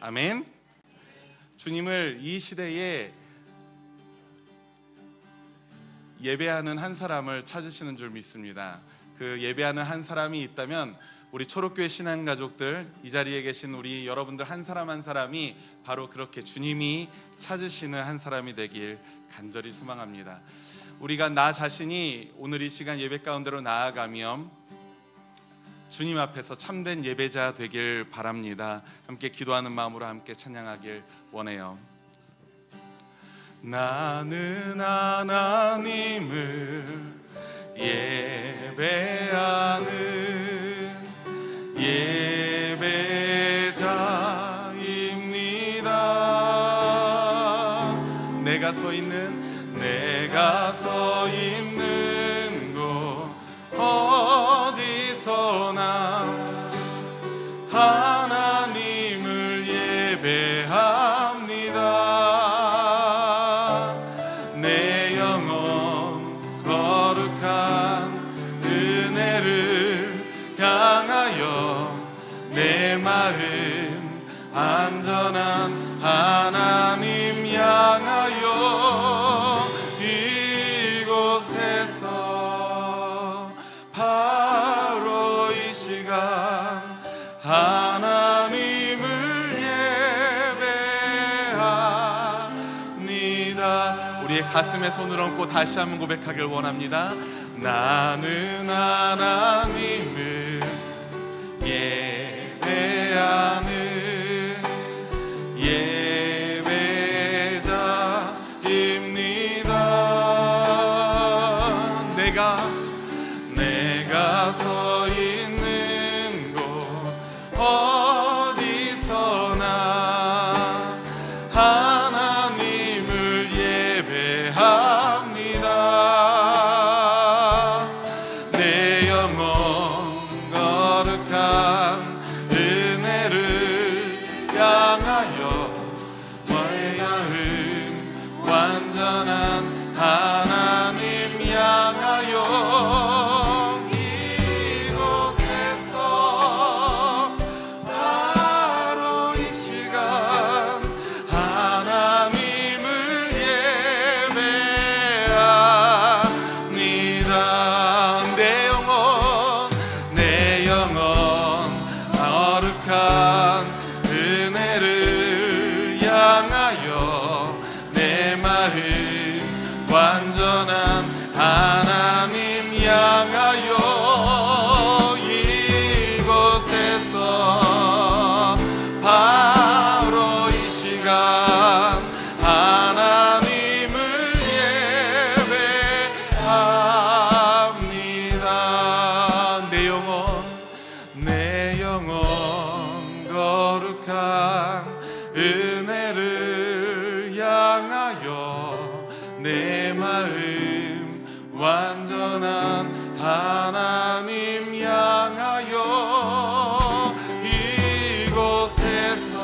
아멘. 주님을 이 시대에 예배하는 한 사람을 찾으시는 줄 믿습니다. 그 예배하는 한 사람이 있다면 우리 초록교회 신앙가족들, 이 자리에 계신 우리 여러분들 한 사람 한 사람이 바로 그렇게 주님이 찾으시는 한 사람이 되길 간절히 소망합니다. 우리가 나 자신이 오늘 이 시간 예배 가운데로 나아가면 주님 앞에서 참된 예배자 되길 바랍니다. 함께 기도하는 마음으로 함께 찬양하길 원해요. 나는 하나님을 예배하는 예배자입니다. 내가 서 있는 곳 어디서나 하나님을 예배합니다. 내 영혼 거룩한 은혜를 향하여 내 마음 안전한 하나님 향하여 이곳에서 바로 이 시간 하나님을 예배합니다. 우리의 가슴에 손을 얹고 다시 한번 고백하길 원합니다. 나는 하나님을 예배하는 예배자입니다. 내가 서 있는 곳 어디서나 하나님을 예배합니다. 내 영혼 거룩한 은혜를 향하여 내 마음 완전한 하나님 향하여 이곳에서 바로 이 시간 하나님을 예배합니다. 내 영혼 거룩한 은혜를 향하여 내 마음 완전한 하나님 향하여 이곳에서 바로 이 시간 하나님을 예배합니다. 내 영혼 거룩한 은혜를 향하여 내 마음 완전한 하나님 향하여 이곳에서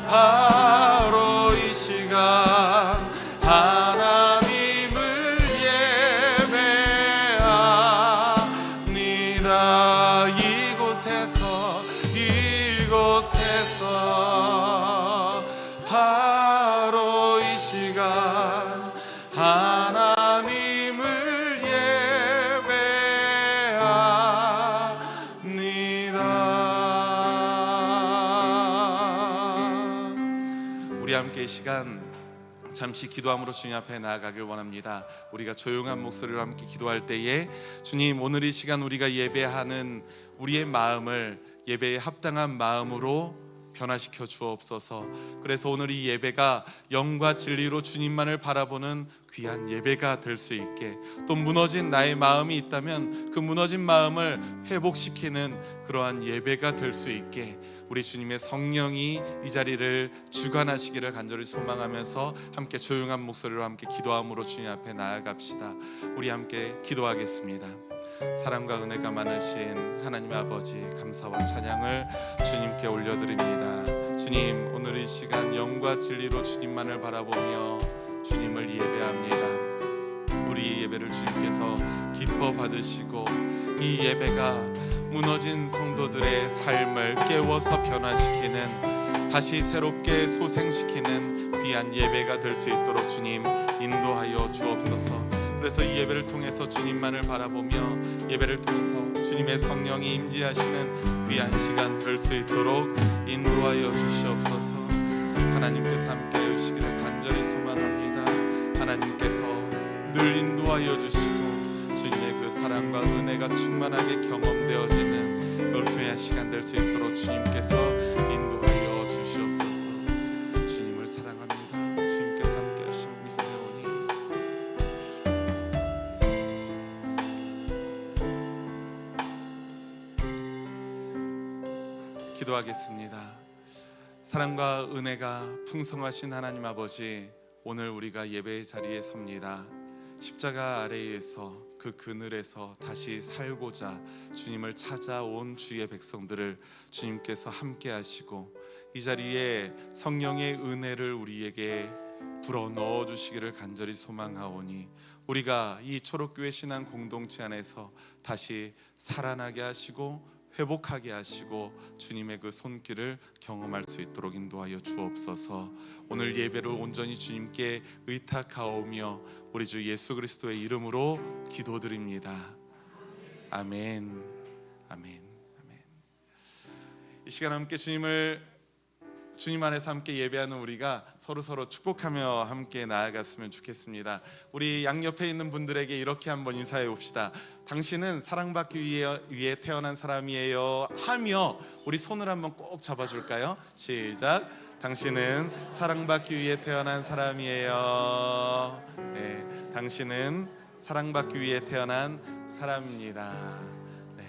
바로 이 시간 하나님을 예배합니다. 이곳에서 바로 이 시간 하나님을 예배합니다. 우리 함께 이 시간 잠시 기도함으로 주님 앞에 나아가길 원합니다. 우리가 조용한 목소리로 함께 기도할 때에 주님, 오늘 이 시간 우리가 예배하는 우리의 마음을 예배에 합당한 마음으로 변화시켜 주옵소서. 그래서 오늘 이 예배가 영과 진리로 주님만을 바라보는 귀한 예배가 될 수 있게, 또 무너진 나의 마음이 있다면 그 무너진 마음을 회복시키는 그러한 예배가 될 수 있게 우리 주님의 성령이 이 자리를 주관하시기를 간절히 소망하면서 함께 조용한 목소리로 함께 기도함으로 주님 앞에 나아갑시다. 우리 함께 기도하겠습니다. 사랑과 은혜가 많으신 하나님 아버지, 감사와 찬양을 주님께 올려드립니다. 주님, 오늘 이 시간 영과 진리로 주님만을 바라보며 주님을 예배합니다. 우리 예배를 주님께서 기뻐 받으시고 이 예배가 무너진 성도들의 삶을 깨워서 변화시키는, 다시 새롭게 소생시키는 귀한 예배가 될 수 있도록 주님 인도하여 주옵소서. 그래서 이 예배를 통해서 주님만을 바라보며 예배를 통해서 주님의 성령이 임재하시는 귀한 시간 될 수 있도록 인도하여 주시옵소서. 하나님께서 함께 해주시기를 간절히 소망합니다. 하나님께서 늘 인도하여 주시고 주님의 그 사랑과 은혜가 충만하게 경험되어지는 놀교회 시간 될 수 있도록 주님께서 인도하여 주시옵소서. 주님을 사랑합니다. 주님께서 함께 하시고 믿사오니 기도하겠습니다. 사랑과 은혜가 풍성하신 하나님 아버지, 오늘 우리가 예배의 자리에 섭니다. 십자가 아래에서 그 그늘에서 다시 살고자 주님을 찾아온 주의 백성들을 주님께서 함께 하시고 이 자리에 성령의 은혜를 우리에게 불어넣어 주시기를 간절히 소망하오니, 우리가 이 초록교회 신앙 공동체 안에서 다시 살아나게 하시고 회복하게 하시고 주님의 그 손길을 경험할 수 있도록 인도하여 주옵소서. 오늘 예배를 온전히 주님께 의탁하오며 우리 주 예수 그리스도의 이름으로 기도드립니다. 아멘. 아멘. 아멘. 이 시간 함께 주님 안에서 함께 예배하는 우리가 서로 축복하며 함께 나아갔으면 좋겠습니다. 우리 양옆에 있는 분들에게 이렇게 한번 인사해 봅시다. 당신은 사랑받기 위해 태어난 사람이에요 하며 우리 손을 한번 꼭 잡아줄까요? 시작. 당신은 사랑받기 위해 태어난 사람이에요. 네, 당신은 사랑받기 위해 태어난 사람입니다. 네,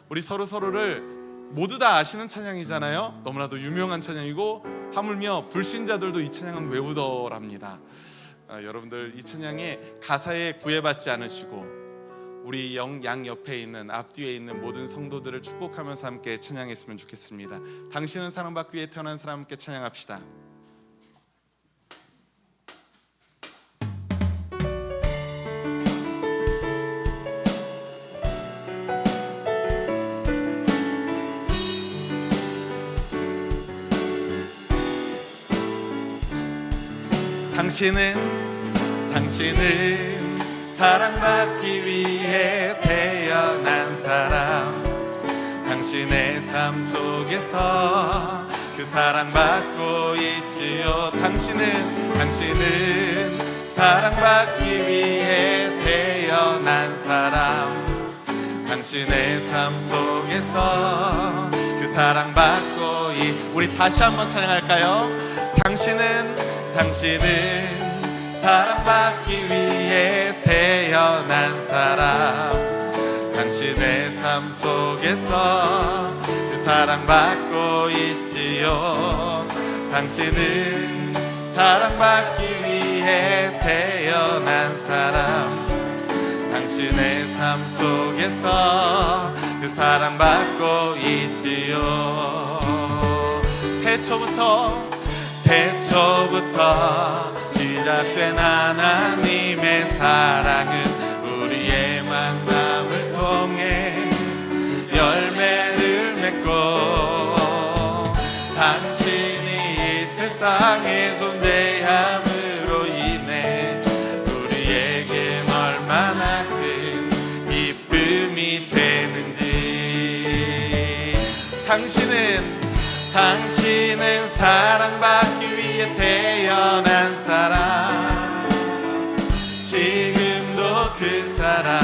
우리 서로를 모두 다 아시는 찬양이잖아요. 너무나도 유명한 찬양이고 하물며 불신자들도 이 찬양은 외우더랍니다. 여러분들 이 찬양의 가사에 구애받지 않으시고 우리 양 옆에 있는 앞뒤에 있는 모든 성도들을 축복하면서 함께 찬양했으면 좋겠습니다. 당신은 사랑받기 위해 태어난 사람, 함께 찬양합시다. 당신은 사랑받기 위해 태어난 사람, 당신의 삶 속에서 그 사랑받고 있지요. 당신은 사랑받기 위해 태어난 사람, 당신의 삶 속에서 그 사랑받고 우리 다시 한번 찬양할까요? 당신은 사랑받기 위해 태어난 사람, 당신의 삶 속에서 그 사랑받고 있지요. 당신은 사랑받기 위해 태어난 사람, 당신의 삶 속에서 그 사랑받고 있지요. 태초부터 시작된 하나님의 사랑은 우리의 만남을 통해 열매를 맺고, 당신이 이 세상에 존재함으로 인해 우리에겐 얼마나 큰 기쁨이 되는지. 당신은 사랑받기 위해 태어난 사람, 지금도 그 사랑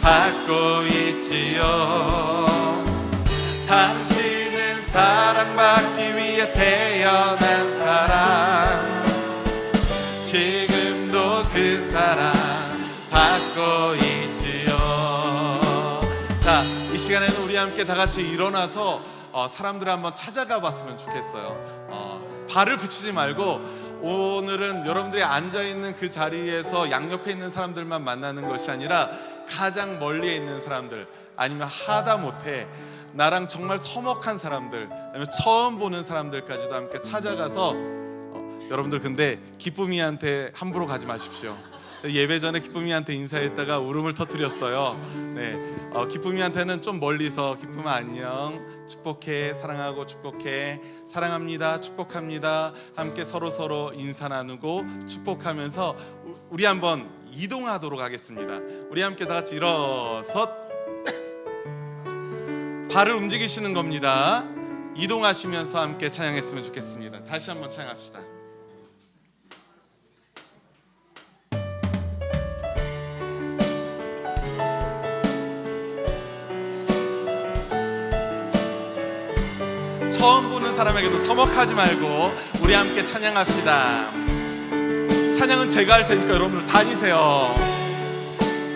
받고 있지요. 당신은 사랑받기 위해 태어난 사람, 지금도 그 사랑 받고 있지요. 자, 이 시간에는 우리 함께 다 같이 일어나서 사람들을 한번 찾아가 봤으면 좋겠어요. 발을 붙이지 말고 오늘은 여러분들이 앉아있는 그 자리에서 양옆에 있는 사람들만 만나는 것이 아니라 가장 멀리에 있는 사람들, 아니면 하다못해 나랑 정말 서먹한 사람들, 아니면 처음 보는 사람들까지도 함께 찾아가서 여러분들 근데 기쁨이한테 함부로 가지 마십시오. 예배 전에 기쁨이한테 인사했다가 울음을 터뜨렸어요. 네, 기쁨이한테는 좀 멀리서 기쁨아 안녕, 축복해, 사랑하고 축복해, 사랑합니다, 축복합니다 함께 서로 인사 나누고 축복하면서 우리 한번 이동하도록 하겠습니다. 우리 함께 다 같이 일어서 발을 움직이시는 겁니다. 이동하시면서 함께 찬양했으면 좋겠습니다. 다시 한번 찬양합시다. 처음 보는 사람에게도 서먹하지 말고 우리 함께 찬양합시다. 찬양은 제가 할 테니까 여러분들 다니세요.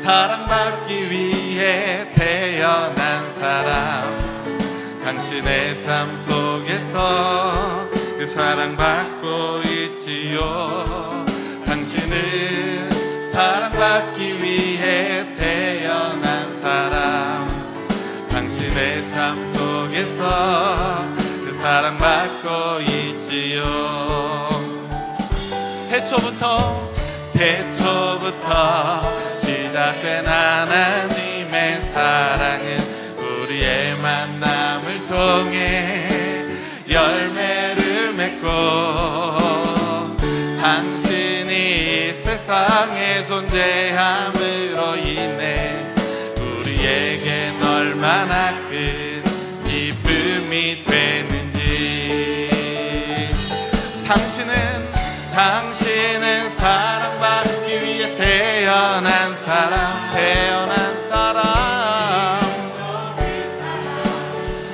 사랑받기 위해 태어난 사람, 당신의 삶 속에서 그 사랑받고 있지요. 당신은 사랑받기 위해 태어난 사람, 당신의 삶 속에서 그 사랑받고 있지요. 태초부터 시작된 하나님의 사랑은 우리의 만남을 통해 열매를 맺고, 당신이 세상에 존재함으로 인해 우리에겐 얼마나 큰 기쁨이 되는지. 당신은 사랑받기 위해 태어난 사람,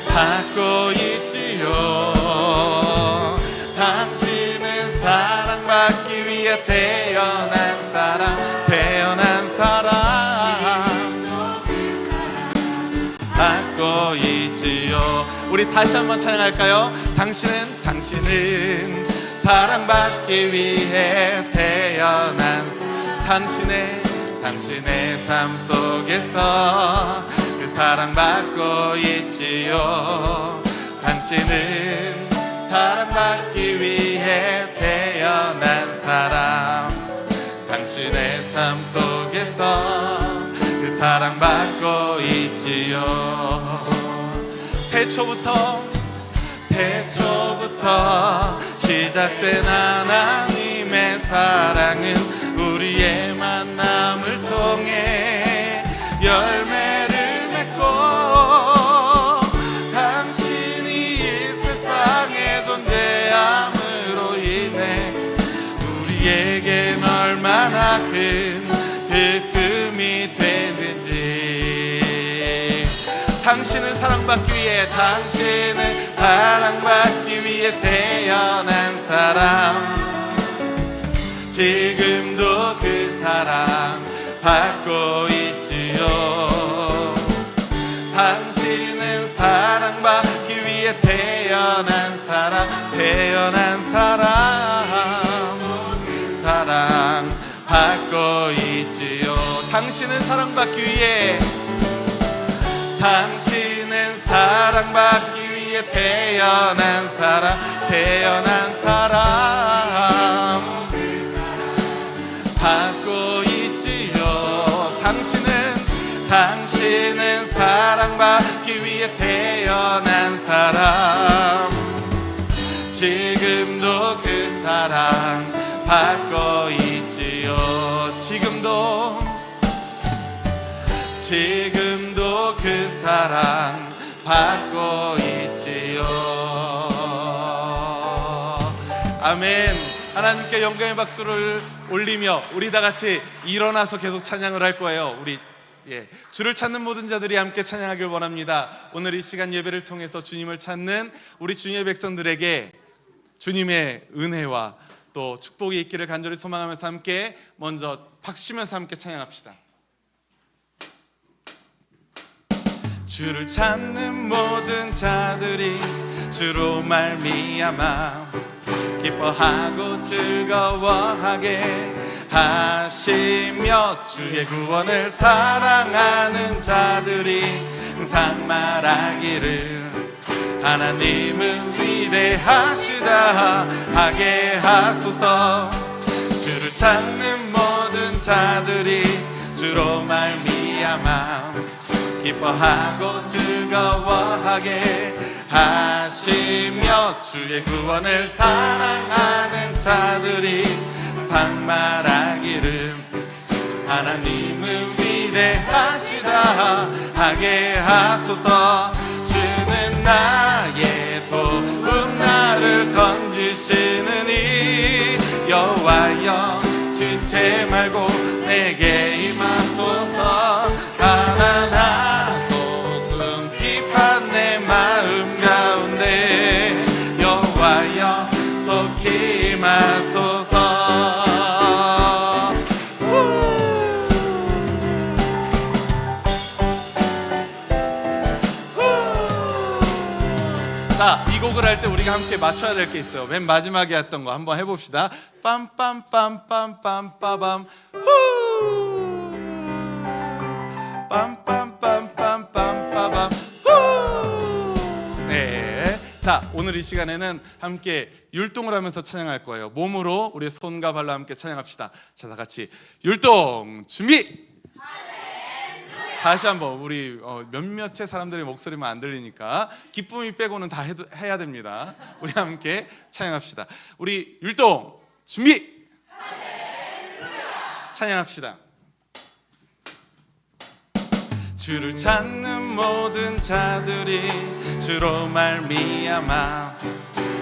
받고 있지요. 당신은 사랑받기 위해 태어난 사람, 받고 있지요. 우리 다시 한번 찬양할까요? 당신은 사랑받기 위해 태어난 당신의 삶 속에서 그 사랑받고 있지요. 당신은 사랑받기 위해 태어난 사람, 당신의 삶 속에서 그 사랑받고 있지요. 태초부터 시작된 하나님의 사랑은 우리의 만남을 통해 열매를 맺고, 당신이 이 세상에 존재함으로 인해 우리에겐 얼마나 큰 기쁨이 되는지. 당신은 사랑받기 위해 태어난 사람, 지금도 그 사랑 받고 있지요. 당신은 사랑받기 위해 태어난 사람, 사랑 받고 있지요. 당신은 사랑받기 위해 태어난 사람, 받고 있지요. 당신은 사랑받기 위해 태어난 사람, 지금도 그 사랑 받고 있지요. 지금도 그 사랑 받고 있지요. 아멘. 하나님께 영광의 박수를 올리며 우리 다 같이 일어나서 계속 찬양을 할 거예요. 우리 주를 찾는 모든 자들이 함께 찬양하길 원합니다. 오늘 이 시간 예배를 통해서 주님을 찾는 우리 주님의 백성들에게 주님의 은혜와 또 축복이 있기를 간절히 소망하면서 함께 먼저 박수치면서 함께 찬양합시다. 주를 찾는 모든 자들이 주로 말미암아 기뻐하고 즐거워하게 하시며, 주의 구원을 사랑하는 자들이 항상 말하기를 하나님은 위대하시다 하게 하소서. 주를 찾는 모든 자들이 주로 말미암아 기뻐하고 즐거워하게 하시며 주의 구원을 사랑하는 자들이 상말하기를 하나님을 위대하시다 하게 하소서. 주는 나의 도움 나를 건지시느니 여호와여 지체 말고 내게 임하소서. 가난하고 궁핍한 내 마음 가운데 여호와여 속히 임하소서. 자, 이 곡을 할 때 우리가 함께 맞춰야 될 게 있어요. 맨 마지막에 했던 거 한번 해봅시다. 빰빰빰빰빰빰빰빰 후 빰빰빰빰빰빰빰 후. 네. 자, 오늘 이 시간에는 함께 율동을 하면서 찬양할 거예요. 몸으로 우리 손과 발로 함께 찬양합시다. 자, 다 같이 율동 준비. 다시 한번 우리 몇몇의 사람들의 목소리만 안 들리니까 기쁨이 빼고는 다 해야 됩니다. 우리 함께 찬양합시다. 우리 율동 준비. 찬양합시다. 주를 찾는 모든 자들이 주로 말미암아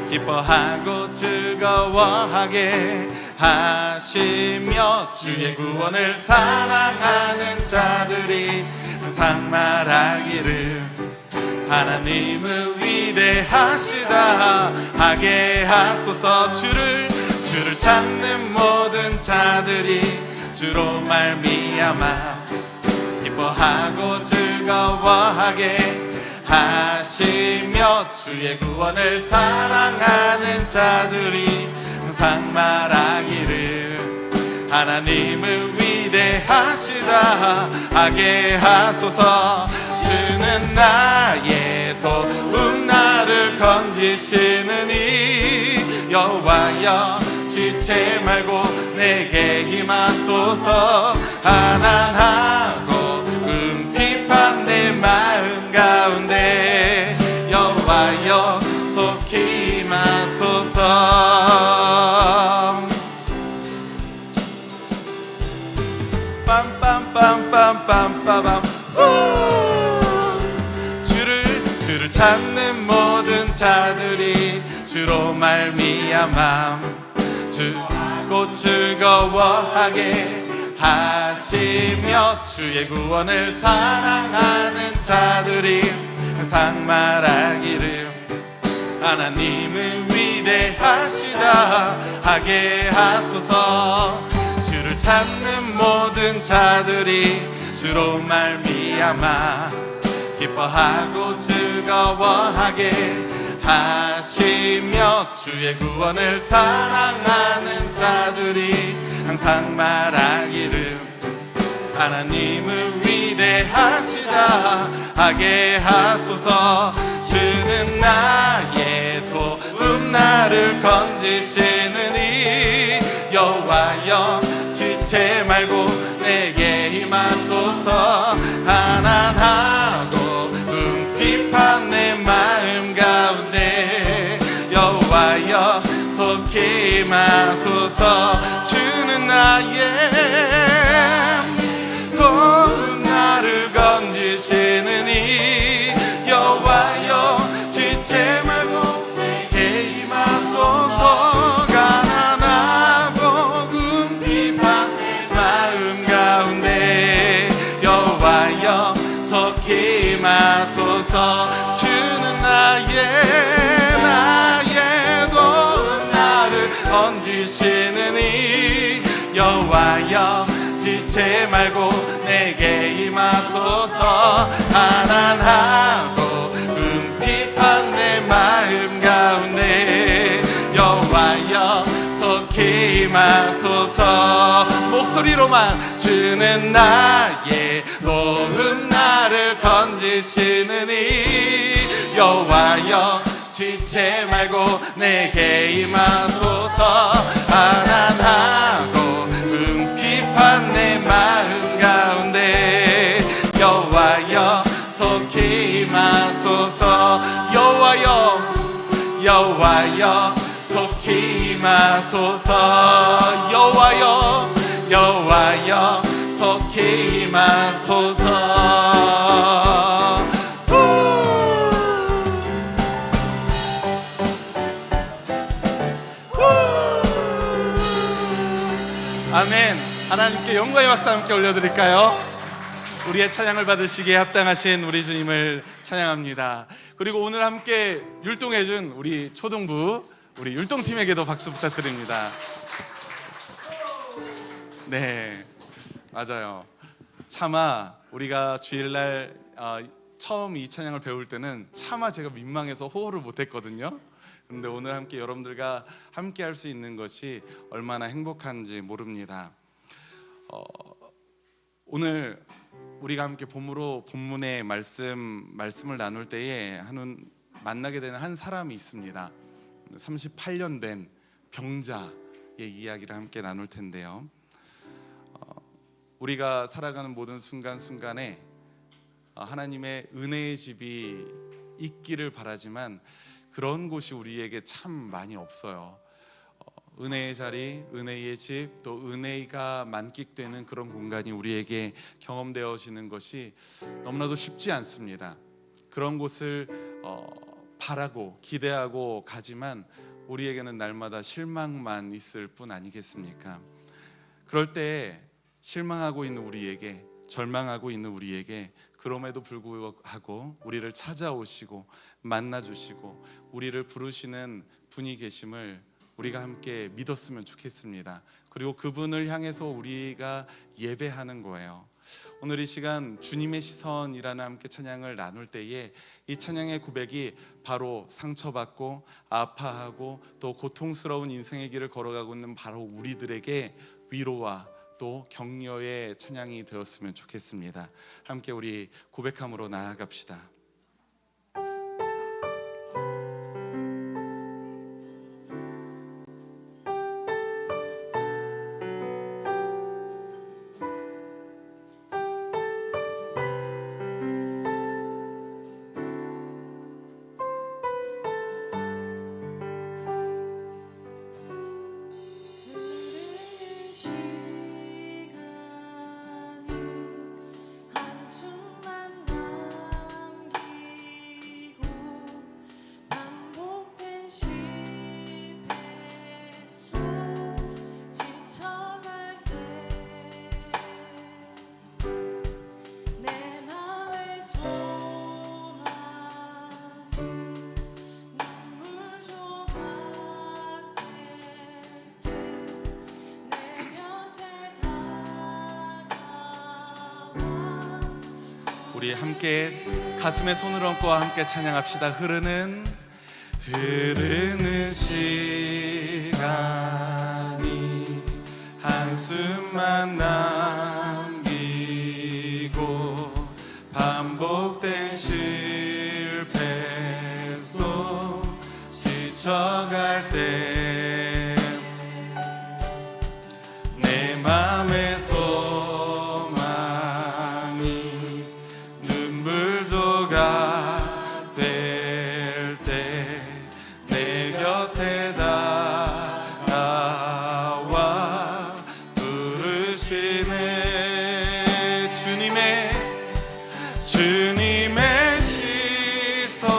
기뻐하고 즐거워하게 하시며 주의 구원을 사랑하는 자들이 상말하기를 하나님은 위대하시다 하게 하소서. 주를 찾는 모든 자들이 주로 말미암아 기뻐하고 즐거워하게 하시며 주의 구원을 사랑하는 자들이 항상 말하기를 하나님은 위대하시다 하게 하소서. 주는 나의 도움 나를 건지시느니 여호와여 지체 말고 내게 임하소서. 가난하고 궁핍한 내 마음 가운데 여호와여 속히 임하소서. 빰빰빰빰빰빰빰 주를 찾는 모든 자들이 주로 말미암아 주고 즐거워하게 하시며 주의 구원을 사랑하는 자들이 항상 말하기를 하나님은 위대하시다 하게 하소서. 주를 찾는 모든 자들이 주로 말미암아 기뻐하고 즐거워하게 하시며 주의 구원을 사랑하는 자들이 항상 말하기를 하나님은 위대하시다 하게 하소서. 주는 나의 도움 나를 건지시느니 여호와여 지체 말고 내게 임하소서. 가난하고 궁핍한 내 마음 가운데 여호와여 속히 임하소서. 주는 나의 도움 나를 건지시느니 여호와여 지체 말고 내게 임하소서. 가난하고 궁핍한 내 마음 가운데 여호와여 속히 임하소서. 주는 나의 도움 나를 건지시느니 여호와여 지체 말고 내게 임하소서. 가난하고 궁핍한 내 마음 가운데 여호와여 속히 임하소서. 목소리로만 주는 나의 도움 나를 건지시느니 여호와여 지체 말고 내게 임하소서. 가난하고 궁핍한 내 여호와여 속히 임하소서. 여호와여 여호와여 속히 임하소서. 아멘. 하나님께 영광의 박수 함께 올려드릴까요? 우리의 찬양을 받으시기에 합당하신 우리 주님을 찬양합니다. 그리고 오늘 함께 율동해준 우리 초등부 우리 율동팀에게도 박수 부탁드립니다. 네, 맞아요. 차마 우리가 주일날 처음 이 찬양을 배울 때는 차마 제가 민망해서 호흡을 못했거든요. 그런데 오늘 함께 여러분들과 함께 할 수 있는 것이 얼마나 행복한지 모릅니다. 오늘 우리가 함께 본문의 말씀을 나눌 때에 만나게 되는 한 사람이 있습니다. 38년 된 병자의 이야기를 함께 나눌 텐데요. 우리가 살아가는 모든 순간순간에 하나님의 은혜의 집이 있기를 바라지만 그런 곳이 우리에게 참 많이 없어요. 은혜의 자리, 은혜의 집, 또 은혜가 만끽되는 그런 공간이 우리에게 경험되어지는 것이 너무나도 쉽지 않습니다. 그런 곳을 바라고 기대하고 가지만 우리에게는 날마다 실망만 있을 뿐 아니겠습니까? 그럴 때 실망하고 있는 우리에게, 절망하고 있는 우리에게 그럼에도 불구하고 우리를 찾아오시고 만나주시고 우리를 부르시는 분이 계심을 우리가 함께 믿었으면 좋겠습니다. 그리고 그분을 향해서 우리가 예배하는 거예요. 오늘 이 시간 주님의 시선이라는 함께 찬양을 나눌 때에 이 찬양의 고백이 바로 상처받고 아파하고 또 고통스러운 인생의 길을 걸어가고 있는 바로 우리들에게 위로와 또 격려의 찬양이 되었으면 좋겠습니다. 함께 우리 고백함으로 나아갑시다. 우리 함께 가슴에 손을 얹고 함께 찬양합시다. 흐르는 시간이 한숨만 남기고 반복된 실패 속 지쳐갈 때 내 맘에 주님의 시선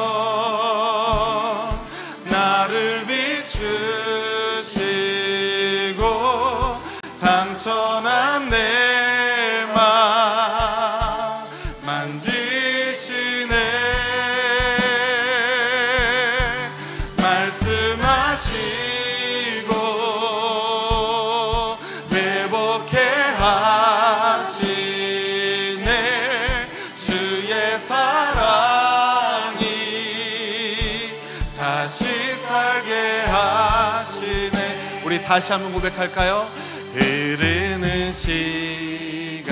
나를 비추시고 상처난 내 맘 만지시네. 말씀하시고 회복해 하시네. 주의 사랑이 다시 살게 하시네. 우리 다시 한번 고백할까요? 흐르는 시간이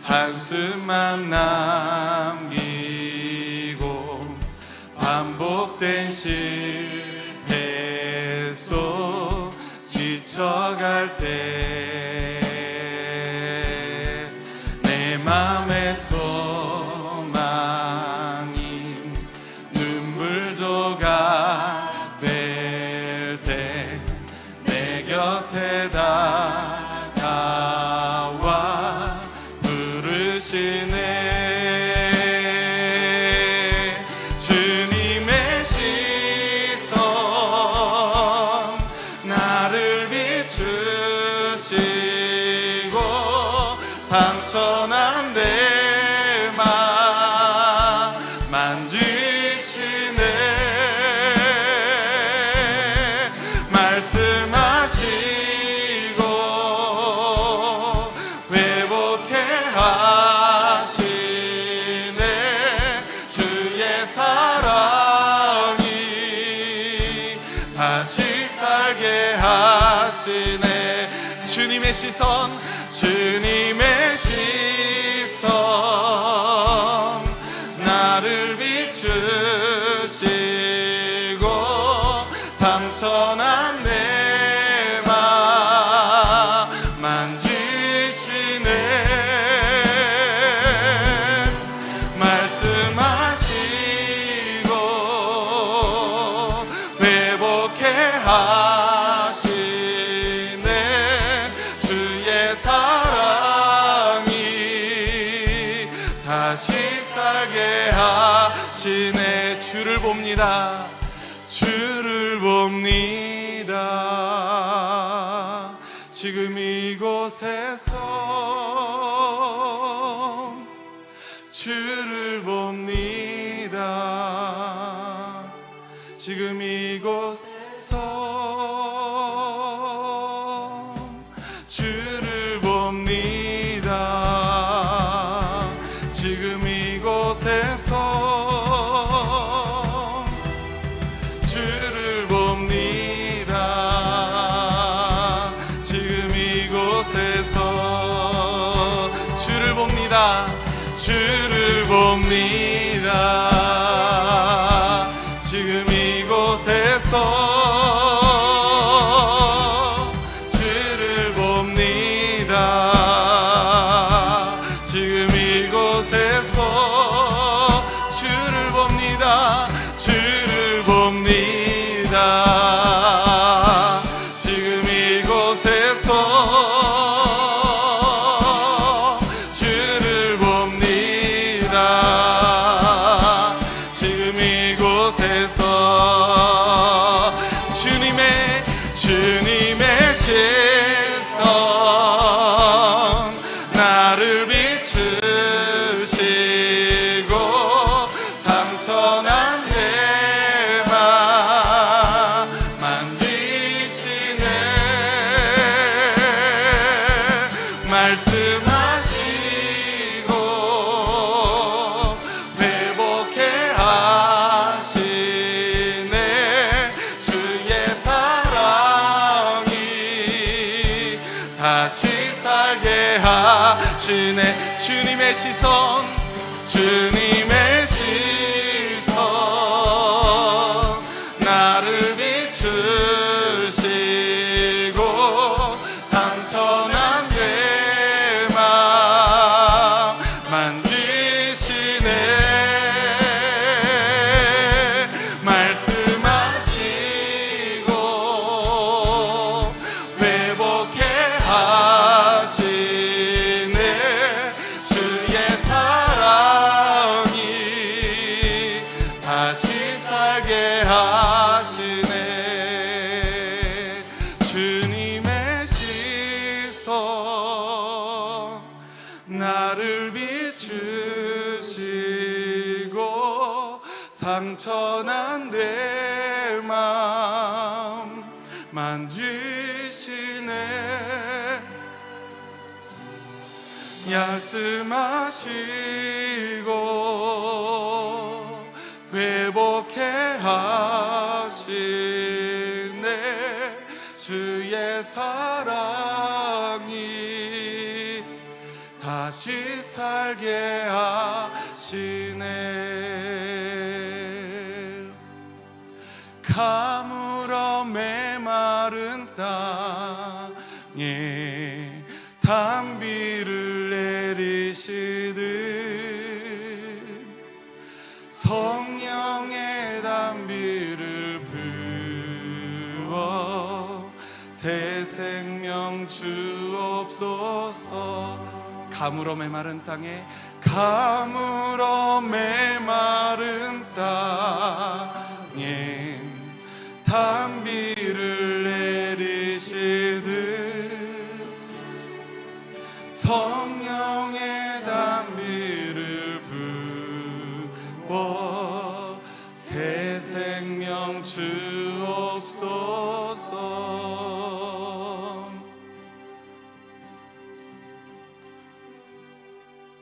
한숨만 남기고 반복된 실패 속 지쳐갈 때 내 맘의 소망이 눈물 좀 주님의 시선, 주님의 시선, 나를 비추시고 상처난 내 맘 만지시네. 말씀하시고 회복해 하시네. 주의 사랑이 다시 살게 하시네. 주를 봅니다. 주를 봅니다. 지금 이곳에서 주를 봅니다. 지금 이곳에서 주를 봅니다. 지금 이곳에서 주를 봅니다. 지금 이곳에서 주를 봅니다. 주를 봅니다. 지금 이곳에서 주를 봅니다. 지금 이곳에서 주를 봅니다. 주를 봅니다. 지금 이곳에서 주를 봅니다. 지금 이곳에서 주님의 시선, 나를 비추시고 상처난 내 맘 만지시네. 말씀하시고 회복해 하시네. 주의 사랑이 다시 살게 하시네. 주님의 시선, 주님의 시선, 나를 비추시고 상처난 내 맘 만지시네. 말씀하시고 회복해 하시네. 주의 사랑이 다시 살게 하시네. 주님의 시선, 나를 비추시고 상처난 내 맘 만지시네. 말씀하시고 회복해 하시네. 주의 사랑이 다시 살게 하시네. 가물어 메마른 땅에 단비를 내리시듯 성령의 단비를 부어 새 생명 주옵소서. 가물어 메마른 땅에, 가물어 메마른 땅에 단비를 내리시듯 성령의 단비를 부어 새 생명 주옵소서.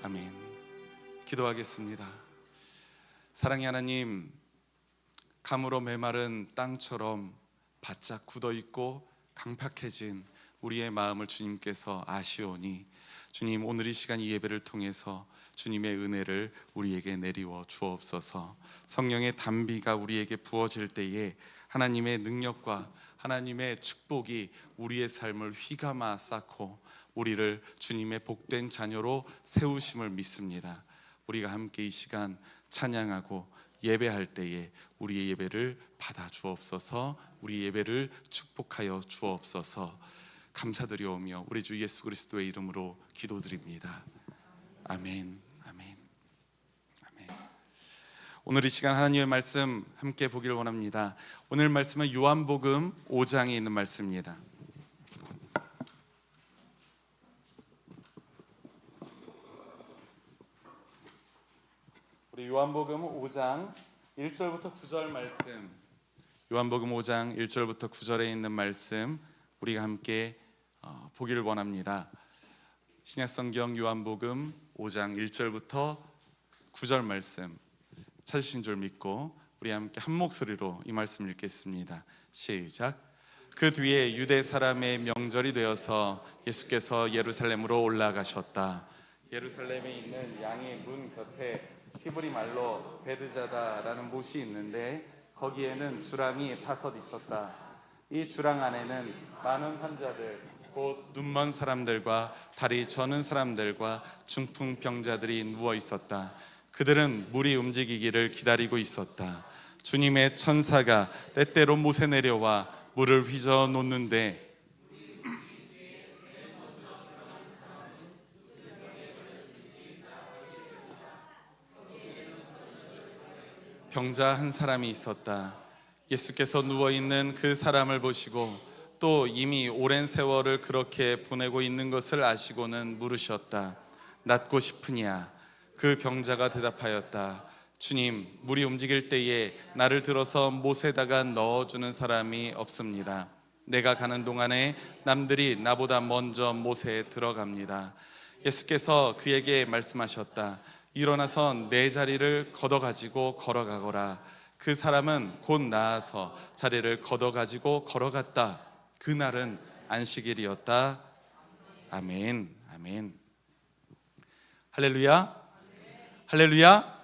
아멘. 기도하겠습니다. 사랑의 하나님, 가물어 메마른 땅처럼 바짝 굳어있고 강팍해진 우리의 마음을 주님께서 아시오니 주님, 오늘 이 시간 이 예배를 통해서 주님의 은혜를 우리에게 내리워 주옵소서. 성령의 단비가 우리에게 부어질 때에 하나님의 능력과 하나님의 축복이 우리의 삶을 휘감아 쌓고 우리를 주님의 복된 자녀로 세우심을 믿습니다. 우리가 함께 이 시간 찬양하고 예배할 때에 우리의 예배를 받아 주옵소서. 우리 예배를 축복하여 주옵소서. 감사드리오며 우리 주 예수 그리스도의 이름으로 기도드립니다. 아멘. 아멘. 아멘. 오늘 이 시간 하나님의 말씀 함께 보기를 원합니다. 오늘 말씀은 요한복음 5장에 있는 말씀입니다. 우리 요한복음 5장 1절부터 9절 말씀, 요한복음 5장 1절부터 9절에 있는 말씀 우리가 함께 보기를 원합니다. 신약성경 요한복음 5장 1절부터 9절 말씀 찾으신 줄 믿고 우리 함께 한 목소리로 이 말씀 읽겠습니다. 시작. 그 뒤에 유대 사람의 명절이 되어서 예수께서 예루살렘으로 올라가셨다. 예루살렘에 있는 양의 문 곁에 히브리 말로 베드자다라는 못이 있는데 거기에는 주랑이 5 있었다. 이 주랑 안에는 많은 환자들, 곧 눈먼 사람들과 다리 저는 사람들과 중풍병자들이 누워 있었다. 그들은 물이 움직이기를 기다리고 있었다. 주님의 천사가 때때로 못에 내려와 물을 휘저 놓는데 병자 한 사람이 있었다. 예수께서 누워있는 그 사람을 보시고 또 이미 오랜 세월을 그렇게 보내고 있는 것을 아시고는 물으셨다. 낫고 싶으냐? 그 병자가 대답하였다. 주님, 물이 움직일 때에 나를 들어서 못에다가 넣어주는 사람이 없습니다. 내가 가는 동안에 남들이 나보다 먼저 못에 들어갑니다. 예수께서 그에게 말씀하셨다. 일어나서 내 자리를 걷어가지고 걸어가거라. 그 사람은 곧 나아서 자리를 걷어가지고 걸어갔다. 그날은 안식일이었다. 아멘. 아멘. 할렐루야. 할렐루야.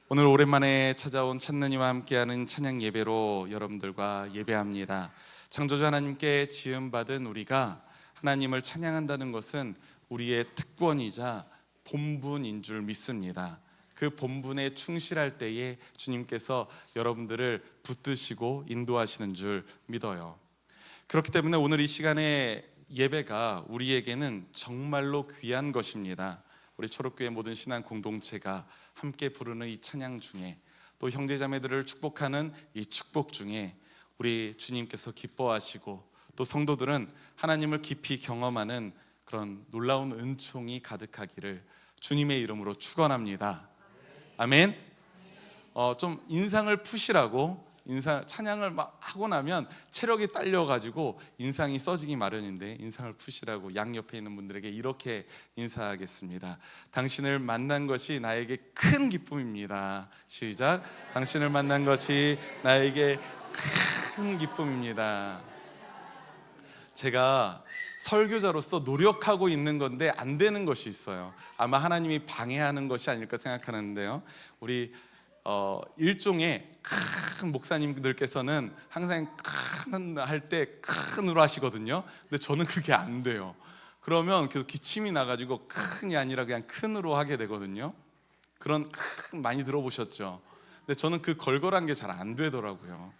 오늘 오랜만에 찾아온 찬느니와 함께하는 찬양 예배로 여러분들과 예배합니다. 창조주 하나님께 지음받은 우리가 하나님을 찬양한다는 것은 우리의 특권이자 본분인 줄 믿습니다. 그 본분에 충실할 때에 주님께서 여러분들을 붙드시고 인도하시는 줄 믿어요. 그렇기 때문에 오늘 이 시간의 예배가 우리에게는 정말로 귀한 것입니다. 우리 초록교회 모든 신앙 공동체가 함께 부르는 이 찬양 중에 또 형제자매들을 축복하는 이 축복 중에 우리 주님께서 기뻐하시고 또 성도들은 하나님을 깊이 경험하는 그런 놀라운 은총이 가득하기를 주님의 이름으로 축원합니다. 아멘. 좀 인상을 푸시라고 찬양을 막 하고 나면 체력이 딸려가지고 인상이 써지기 마련인데 인상을 푸시라고 양옆에 있는 분들에게 이렇게 인사하겠습니다. 당신을 만난 것이 나에게 큰 기쁨입니다. 시작. 당신을 만난 것이 나에게 큰 기쁨입니다. 제가 설교자로서 노력하고 있는 건데 안 되는 것이 있어요. 아마 하나님이 방해하는 것이 아닐까 생각하는데요. 우리 일종의 큰 목사님들께서는 항상 큰 할 때 큰으로 하시거든요. 근데 저는 그게 안 돼요. 그러면 계속 기침이 나가지고 큰이 아니라 그냥 큰으로 하게 되거든요. 그런 큰 많이 들어보셨죠? 근데 저는 그 걸걸한 게 잘 안 되더라고요.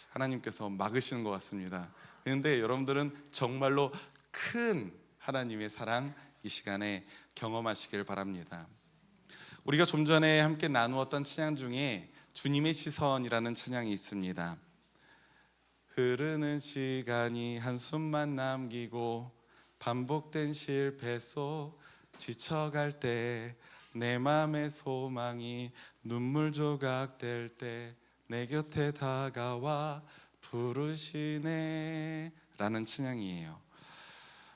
하나님께서 막으시는 것 같습니다. 그런데 여러분들은 정말로 큰 하나님의 사랑 이 시간에 경험하시길 바랍니다. 우리가 좀 전에 함께 나누었던 찬양 중에 주님의 시선이라는 찬양이 있습니다. 흐르는 시간이 한숨만 남기고 반복된 실패 속 지쳐갈 때 내 맘의 소망이 눈물 조각 될 때 내 곁에 다가와 부르시네 라는 찬양이에요.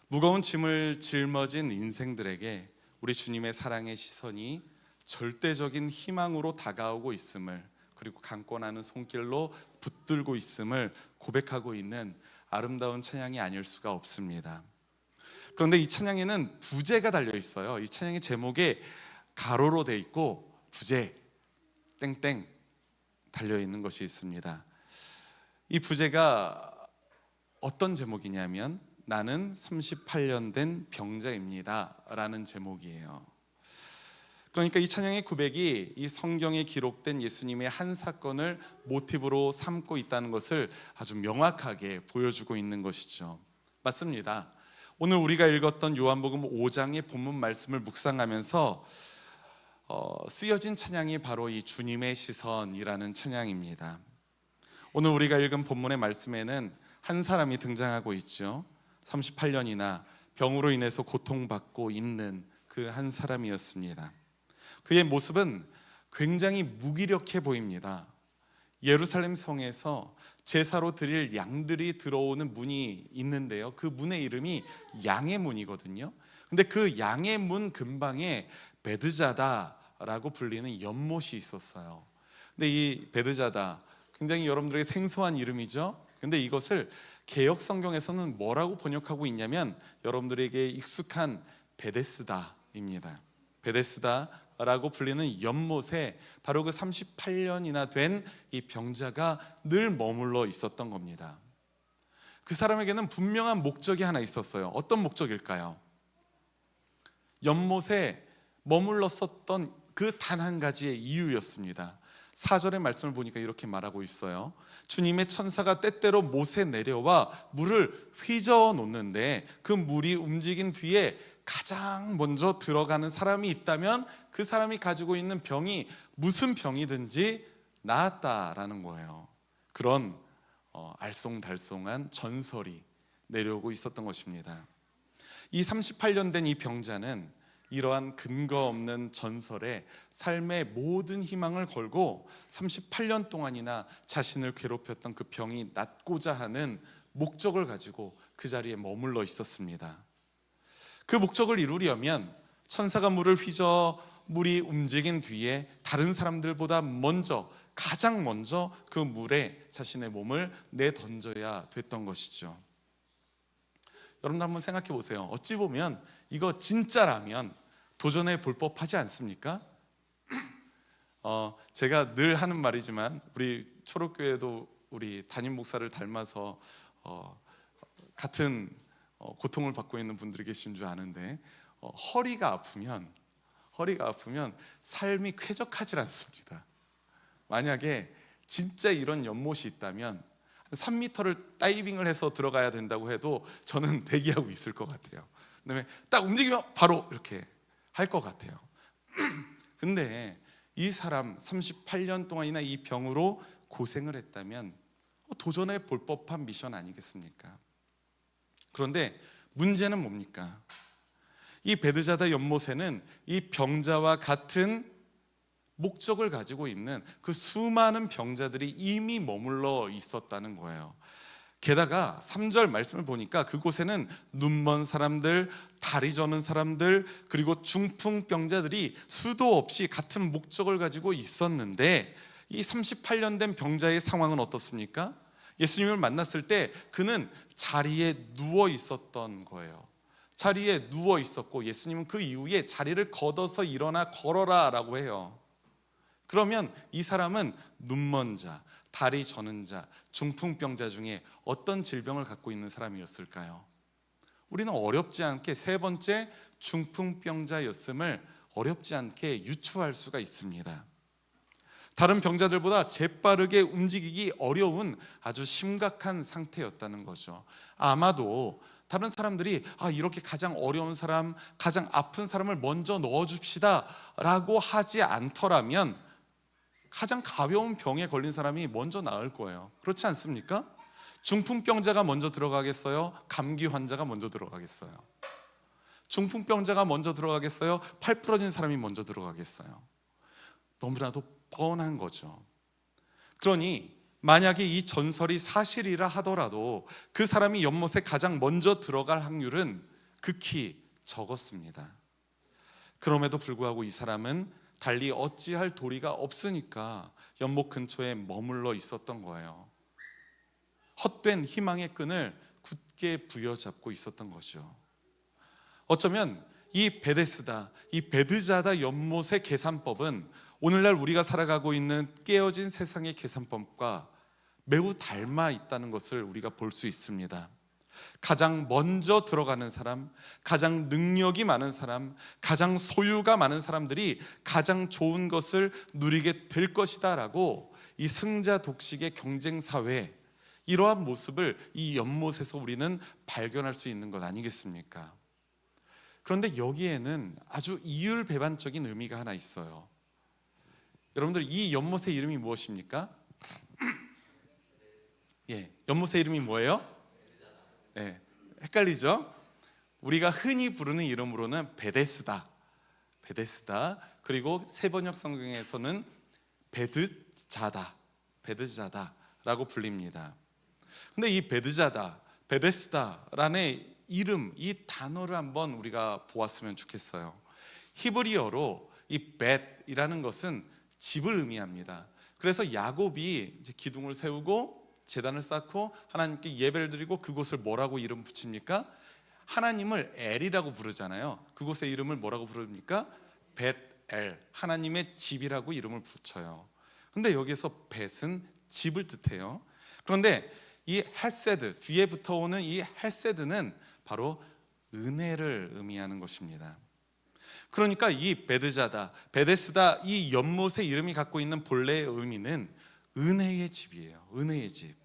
무거운 짐을 짊어진 인생들에게 우리 주님의 사랑의 시선이 절대적인 희망으로 다가오고 있음을, 그리고 강권하는 손길로 붙들고 있음을 고백하고 있는 아름다운 찬양이 아닐 수가 없습니다. 그런데 이 찬양에는 부제가 달려 있어요. 이 찬양의 제목에 가로로 돼 있고 부제 땡땡 달려 있는 것이 있습니다. 이 부제가 어떤 제목이냐면 나는 38년 된 병자입니다 라는 제목이에요. 그러니까 이 찬양의 구백이 이 성경에 기록된 예수님의 한 사건을 모티브로 삼고 있다는 것을 아주 명확하게 보여주고 있는 것이죠. 맞습니다. 오늘 우리가 읽었던 요한복음 5장의 본문 말씀을 묵상하면서 쓰여진 찬양이 바로 이 주님의 시선이라는 찬양입니다. 오늘 우리가 읽은 본문의 말씀에는 한 사람이 등장하고 있죠. 38년이나 병으로 인해서 고통받고 있는 그 한 사람이었습니다. 그의 모습은 굉장히 무기력해 보입니다. 예루살렘 성에서 제사로 드릴 양들이 들어오는 문이 있는데요, 그 문의 이름이 양의 문이거든요. 근데 그 양의 문 근방에 베드자다라고 불리는 연못이 있었어요. 근데 이 베드자다 굉장히 여러분들에게 생소한 이름이죠. 근데 이것을 개역 성경에서는 뭐라고 번역하고 있냐면 여러분들에게 익숙한 베데스다입니다. 베데스다라고 불리는 연못에 바로 그 38년이나 된 이 병자가 늘 머물러 있었던 겁니다. 그 사람에게는 분명한 목적이 하나 있었어요. 어떤 목적일까요? 연못에 머물렀었던 그 단 한 가지의 이유였습니다. 4절의 말씀을 보니까 이렇게 말하고 있어요. 주님의 천사가 때때로 못에 내려와 물을 휘저어 놓는데 그 물이 움직인 뒤에 가장 먼저 들어가는 사람이 있다면 그 사람이 가지고 있는 병이 무슨 병이든지 나았다라는 거예요. 그런 알쏭달쏭한 전설이 내려오고 있었던 것입니다. 이 38년 된 이 병자는 이러한 근거 없는 전설에 삶의 모든 희망을 걸고 38년 동안이나 자신을 괴롭혔던 그 병이 낫고자 하는 목적을 가지고 그 자리에 머물러 있었습니다. 그 목적을 이루려면 천사가 물을 휘저어 물이 움직인 뒤에 다른 사람들보다 가장 먼저 그 물에 자신의 몸을 내던져야 됐던 것이죠. 여러분 한번 생각해 보세요. 어찌 보면 이거 진짜라면 도전해 볼 법하지 않습니까? 제가 늘 하는 말이지만 우리 초록교회도 우리 담임 목사를 닮아서 같은 고통을 받고 있는 분들이 계신 줄 아는데 허리가 아프면 삶이 쾌적하지 않습니다. 만약에 진짜 이런 연못이 있다면 3m를 다이빙을 해서 들어가야 된다고 해도 저는 대기하고 있을 것 같아요. 그다음에 딱 움직이면 바로 이렇게 할 것 같아요. 근데 이 사람 38년 동안이나 이 병으로 고생을 했다면 도전해 볼 법한 미션 아니겠습니까? 그런데 문제는 뭡니까? 이 베드자다 연못에는 이 병자와 같은 목적을 가지고 있는 그 수많은 병자들이 이미 머물러 있었다는 거예요. 게다가 3절 말씀을 보니까 그곳에는 눈먼 사람들, 다리 저는 사람들, 그리고 중풍병자들이 수도 없이 같은 목적을 가지고 있었는데 이 38년 된 병자의 상황은 어떻습니까? 예수님을 만났을 때 그는 자리에 누워 있었던 거예요. 자리에 누워 있었고 예수님은 그 이후에 자리를 걷어서 일어나 걸어라 라고 해요. 그러면 이 사람은 눈먼 자, 다리 저는 자, 중풍병자 중에 어떤 질병을 갖고 있는 사람이었을까요? 우리는 어렵지 않게 세 번째 중풍병자였음을 어렵지 않게 유추할 수가 있습니다. 다른 병자들보다 재빠르게 움직이기 어려운 아주 심각한 상태였다는 거죠. 아마도 다른 사람들이 이렇게 가장 어려운 사람, 가장 아픈 사람을 먼저 넣어줍시다 라고 하지 않더라면 가장 가벼운 병에 걸린 사람이 먼저 나을 거예요. 그렇지 않습니까? 중풍병자가 먼저 들어가겠어요? 감기 환자가 먼저 들어가겠어요? 중풍병자가 먼저 들어가겠어요? 팔 부러진 사람이 먼저 들어가겠어요? 너무나도 뻔한 거죠. 그러니 만약에 이 전설이 사실이라 하더라도 그 사람이 연못에 가장 먼저 들어갈 확률은 극히 적었습니다. 그럼에도 불구하고 이 사람은 달리 어찌할 도리가 없으니까 연못 근처에 머물러 있었던 거예요. 헛된 희망의 끈을 굳게 부여잡고 있었던 거죠. 어쩌면 이 베데스다, 이 베드자다 연못의 계산법은 오늘날 우리가 살아가고 있는 깨어진 세상의 계산법과 매우 닮아 있다는 것을 우리가 볼 수 있습니다. 가장 먼저 들어가는 사람, 가장 능력이 많은 사람, 가장 소유가 많은 사람들이 가장 좋은 것을 누리게 될 것이다 라고 이 승자 독식의 경쟁 사회, 이러한 모습을 이 연못에서 우리는 발견할 수 있는 것 아니겠습니까? 그런데 여기에는 아주 이율배반적인 의미가 하나 있어요. 여러분들, 이 연못의 이름이 무엇입니까? 연못의 이름이 뭐예요? 헷갈리죠? 우리가 흔히 부르는 이름으로는 베데스다, 그리고 세번역 성경에서는 베드자다라고 불립니다. 근데 이 베데스다라는 이름, 이 단어를 한번 우리가 보았으면 좋겠어요. 히브리어로 이 벳이라는 것은 집을 의미합니다. 그래서 야곱이 이제 기둥을 세우고 제단을 쌓고 하나님께 예배를 드리고 그곳을 뭐라고 이름 붙입니까? 하나님을 엘이라고 부르잖아요. 그곳의 이름을 뭐라고 부릅니까? 벳엘, 하나님의 집이라고 이름을 붙여요. 근데 여기서 벳은 집을 뜻해요. 그런데 이 헤세드, 뒤에 붙어오는 이 헤세드는 바로 은혜를 의미하는 것입니다. 그러니까 이 베데스다, 이 연못의 이름이 갖고 있는 본래의 의미는 은혜의 집이에요. 은혜의 집.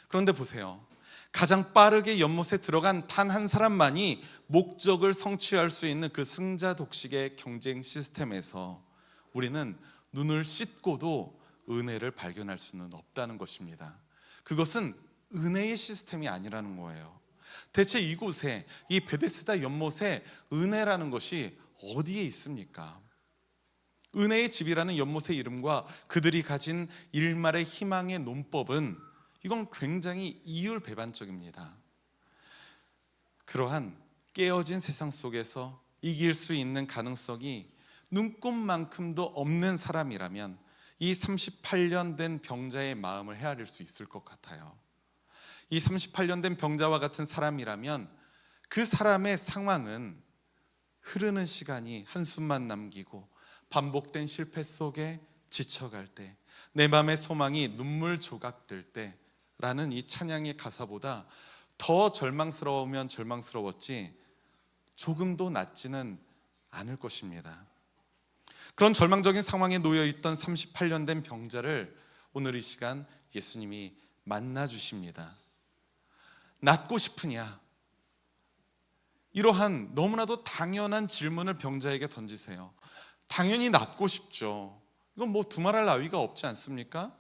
그런데 보세요, 가장 빠르게 연못에 들어간 단 한 사람만이 목적을 성취할 수 있는 그 승자 독식의 경쟁 시스템에서 우리는 눈을 씻고도 은혜를 발견할 수는 없다는 것입니다. 그것은 은혜의 시스템이 아니라는 거예요. 대체 이곳에, 이 베데스다 연못에 은혜라는 것이 어디에 있습니까? 은혜의 집이라는 연못의 이름과 그들이 가진 일말의 희망의 논법은, 이건 굉장히 이율배반적입니다. 그러한 깨어진 세상 속에서 이길 수 있는 가능성이 눈꼽만큼도 없는 사람이라면 이 38년 된 병자의 마음을 헤아릴 수 있을 것 같아요. 이 38년 된 병자와 같은 사람이라면 그 사람의 상황은 흐르는 시간이 한숨만 남기고 반복된 실패 속에 지쳐갈 때, 내 맘의 소망이 눈물 조각될 때라는 이 찬양의 가사보다 더 절망스러우면 절망스러웠지 조금도 낫지는 않을 것입니다. 그런 절망적인 상황에 놓여있던 38년 된 병자를 오늘 이 시간 예수님이 만나 주십니다. 낫고 싶으냐? 이러한 너무나도 당연한 질문을 병자에게 던지세요. 당연히 낫고 싶죠. 이건 뭐 두말할 나위가 없지 않습니까?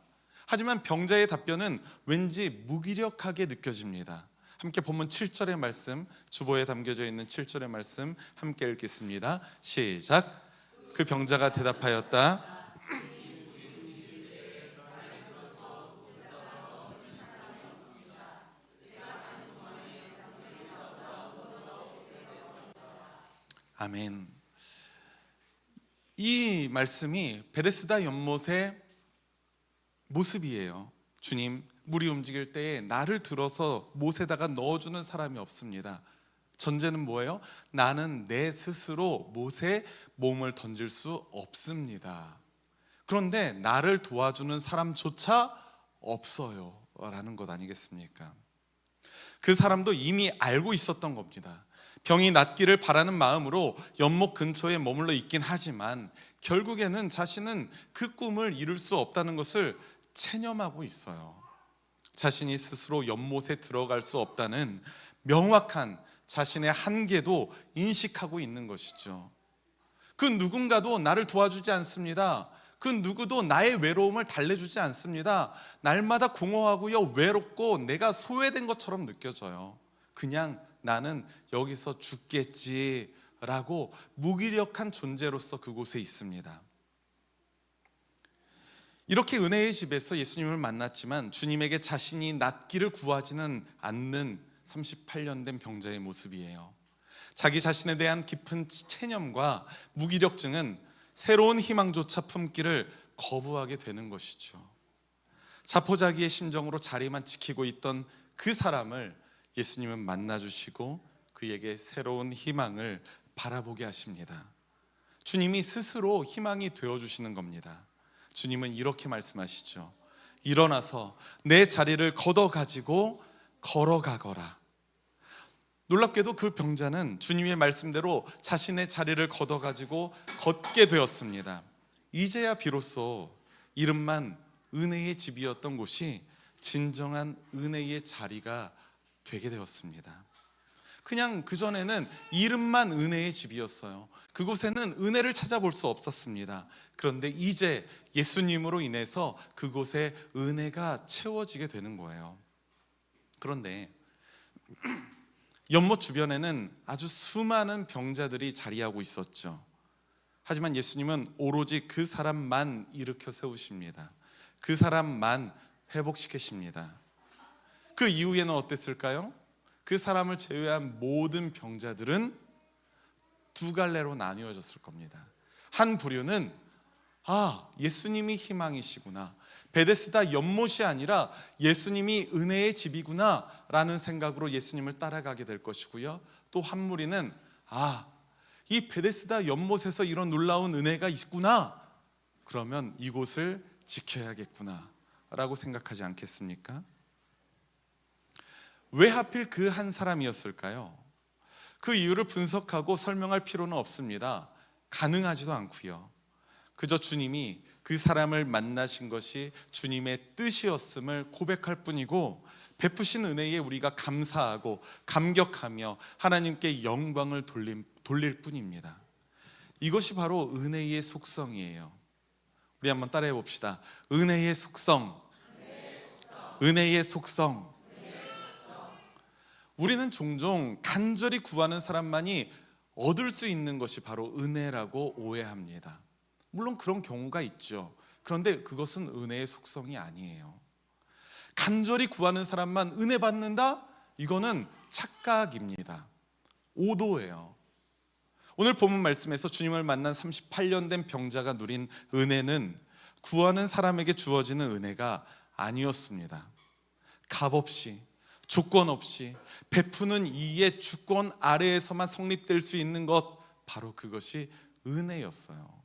하지만 병자의 답변은 왠지 무기력하게 느껴집니다. 함께 본문 7절의 말씀, 주보에 담겨져 있는 7절의 말씀 함께 읽겠습니다. 시작. 그 병자가 대답하였다. 아멘. 이 말씀이 베데스다 연못의 모습이에요. 주님, 물이 움직일 때에 나를 들어서 못에다가 넣어주는 사람이 없습니다. 전제는 뭐예요? 나는 내 스스로 못에 몸을 던질 수 없습니다. 그런데 나를 도와주는 사람조차 없어요 라는 것 아니겠습니까? 그 사람도 이미 알고 있었던 겁니다. 병이 낫기를 바라는 마음으로 연못 근처에 머물러 있긴 하지만 결국에는 자신은 그 꿈을 이룰 수 없다는 것을 체념하고 있어요. 자신이 스스로 연못에 들어갈 수 없다는 명확한 자신의 한계도 인식하고 있는 것이죠. 그 누군가도 나를 도와주지 않습니다. 그 누구도 나의 외로움을 달래주지 않습니다. 날마다 공허하고요, 외롭고 내가 소외된 것처럼 느껴져요. 그냥 나는 여기서 죽겠지라고 무기력한 존재로서 그곳에 있습니다. 이렇게 은혜의 집에서 예수님을 만났지만 주님에게 자신이 낫기를 구하지는 않는 38년 된 병자의 모습이에요. 자기 자신에 대한 깊은 체념과 무기력증은 새로운 희망조차 품기를 거부하게 되는 것이죠. 자포자기의 심정으로 자리만 지키고 있던 그 사람을 예수님은 만나주시고 그에게 새로운 희망을 바라보게 하십니다. 주님이 스스로 희망이 되어주시는 겁니다. 주님은 이렇게 말씀하시죠. 일어나서 내 자리를 걷어가지고 걸어가거라. 놀랍게도 그 병자는 주님의 말씀대로 자신의 자리를 걷어가지고 걷게 되었습니다. 이제야 비로소 이름만 은혜의 집이었던 곳이 진정한 은혜의 자리가 되게 되었습니다. 그냥 그전에는 이름만 은혜의 집이었어요. 그곳에는 은혜를 찾아볼 수 없었습니다. 그런데 이제 예수님으로 인해서 그곳에 은혜가 채워지게 되는 거예요. 그런데 연못 주변에는 아주 수많은 병자들이 자리하고 있었죠. 하지만 예수님은 오로지 그 사람만 일으켜 세우십니다. 그 사람만 회복시키십니다. 그 이후에는 어땠을까요? 그 사람을 제외한 모든 병자들은 두 갈래로 나뉘어졌을 겁니다. 한 부류는 예수님이 희망이시구나, 베데스다 연못이 아니라 예수님이 은혜의 집이구나 라는 생각으로 예수님을 따라가게 될 것이고요. 또 한 무리는 이 베데스다 연못에서 이런 놀라운 은혜가 있구나, 그러면 이곳을 지켜야겠구나 라고 생각하지 않겠습니까? 왜 하필 그 한 사람이었을까요? 그 이유를 분석하고 설명할 필요는 없습니다. 가능하지도 않고요. 그저 주님이 그 사람을 만나신 것이 주님의 뜻이었음을 고백할 뿐이고, 베푸신 은혜에 우리가 감사하고 감격하며 하나님께 영광을 돌릴 뿐입니다. 이것이 바로 은혜의 속성이에요. 우리 한번 따라해 봅시다. 은혜의 속성. 은혜의 속성. 우리는 종종 간절히 구하는 사람만이 얻을 수 있는 것이 바로 은혜라고 오해합니다. 물론 그런 경우가 있죠. 그런데 그것은 은혜의 속성이 아니에요. 간절히 구하는 사람만 은혜 받는다? 이거는 착각입니다. 오도예요. 오늘 본문 말씀에서 주님을 만난 38년 된 병자가 누린 은혜는 구하는 사람에게 주어지는 은혜가 아니었습니다. 값없이, 조건 없이 베푸는 이의 주권 아래에서만 성립될 수 있는 것, 바로 그것이 은혜였어요.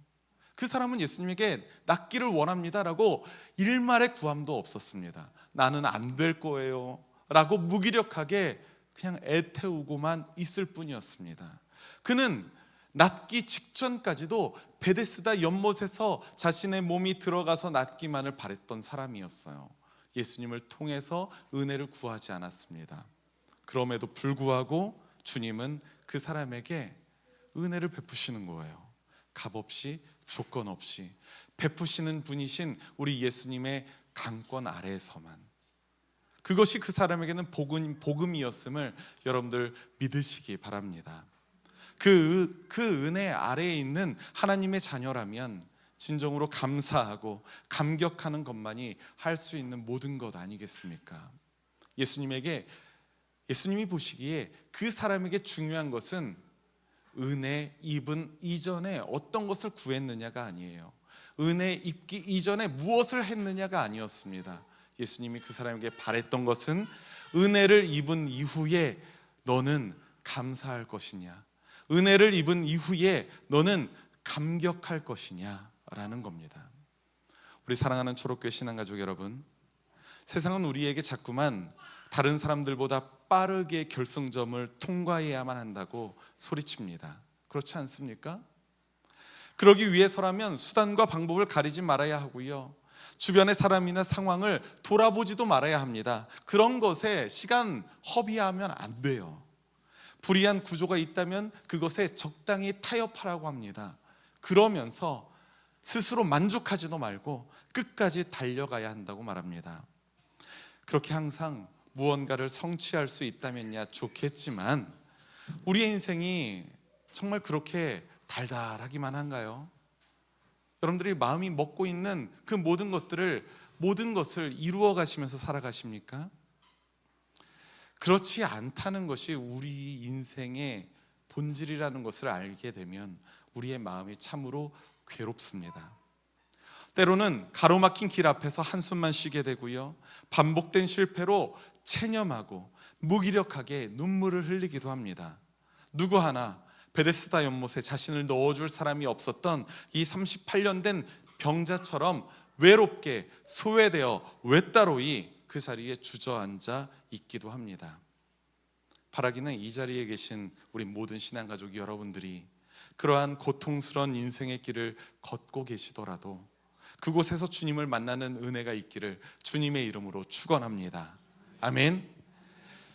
그 사람은 예수님에게 낫기를 원합니다라고 일말의 구함도 없었습니다. 나는 안 될 거예요 라고 무기력하게 그냥 애태우고만 있을 뿐이었습니다. 그는 낫기 직전까지도 베데스다 연못에서 자신의 몸이 들어가서 낫기만을 바랬던 사람이었어요. 예수님을 통해서 은혜를 구하지 않았습니다. 그럼에도 불구하고 주님은 그 사람에게 은혜를 베푸시는 거예요. 값없이, 조건 없이 베푸시는 분이신 우리 예수님의 강권 아래에서만. 그것이 그 사람에게는 복음이었음을 여러분들 믿으시기 바랍니다. 그 은혜 아래에 있는 하나님의 자녀라면 진정으로 감사하고 감격하는 것만이 할 수 있는 모든 것 아니겠습니까? 예수님이 보시기에 그 사람에게 중요한 것은 은혜 입은 이전에 어떤 것을 구했느냐가 아니에요. 은혜 입기 이전에 무엇을 했느냐가 아니었습니다. 예수님이 그 사람에게 바랬던 것은 은혜를 입은 이후에 너는 감사할 것이냐, 은혜를 입은 이후에 너는 감격할 것이냐 라는 겁니다. 우리 사랑하는 초록교회 신앙가족 여러분, 세상은 우리에게 자꾸만 다른 사람들보다 빠르게 결승점을 통과해야만 한다고 소리칩니다. 그렇지 않습니까? 그러기 위해서라면 수단과 방법을 가리지 말아야 하고요, 주변의 사람이나 상황을 돌아보지도 말아야 합니다. 그런 것에 시간 허비하면 안 돼요. 불이한 구조가 있다면 그것에 적당히 타협하라고 합니다. 그러면서 스스로 만족하지도 말고 끝까지 달려가야 한다고 말합니다. 그렇게 항상 무언가를 성취할 수 있다면야 좋겠지만, 우리의 인생이 정말 그렇게 달달하기만 한가요? 여러분들이 마음이 먹고 있는 그 모든 것을 이루어 가시면서 살아가십니까? 그렇지 않다는 것이 우리 인생의 본질이라는 것을 알게 되면 우리의 마음이 참으로 괴롭습니다. 때로는 가로막힌 길 앞에서 한숨만 쉬게 되고요, 반복된 실패로 체념하고 무기력하게 눈물을 흘리기도 합니다. 누구 하나 베데스다 연못에 자신을 넣어줄 사람이 없었던 이 38년 된 병자처럼 외롭게 소외되어 외따로이 그 자리에 주저앉아 있기도 합니다. 바라기는 이 자리에 계신 우리 모든 신앙가족 여러분들이 그러한 고통스러운 인생의 길을 걷고 계시더라도 그곳에서 주님을 만나는 은혜가 있기를 주님의 이름으로 축원합니다. 아멘.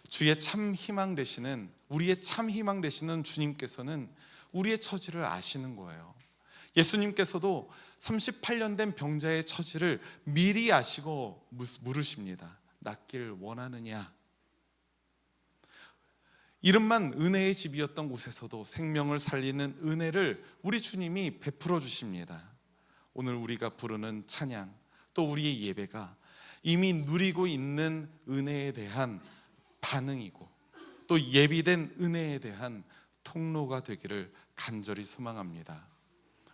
주의 참 희망 되시는, 우리의 참 희망 되시는 주님께서는 우리의 처지를 아시는 거예요. 예수님께서도 38년 된 병자의 처지를 미리 아시고 물으십니다. 낫길 원하느냐? 이름만 은혜의 집이었던 곳에서도 생명을 살리는 은혜를 우리 주님이 베풀어 주십니다. 오늘 우리가 부르는 찬양, 또 우리의 예배가 이미 누리고 있는 은혜에 대한 반응이고 또 예비된 은혜에 대한 통로가 되기를 간절히 소망합니다.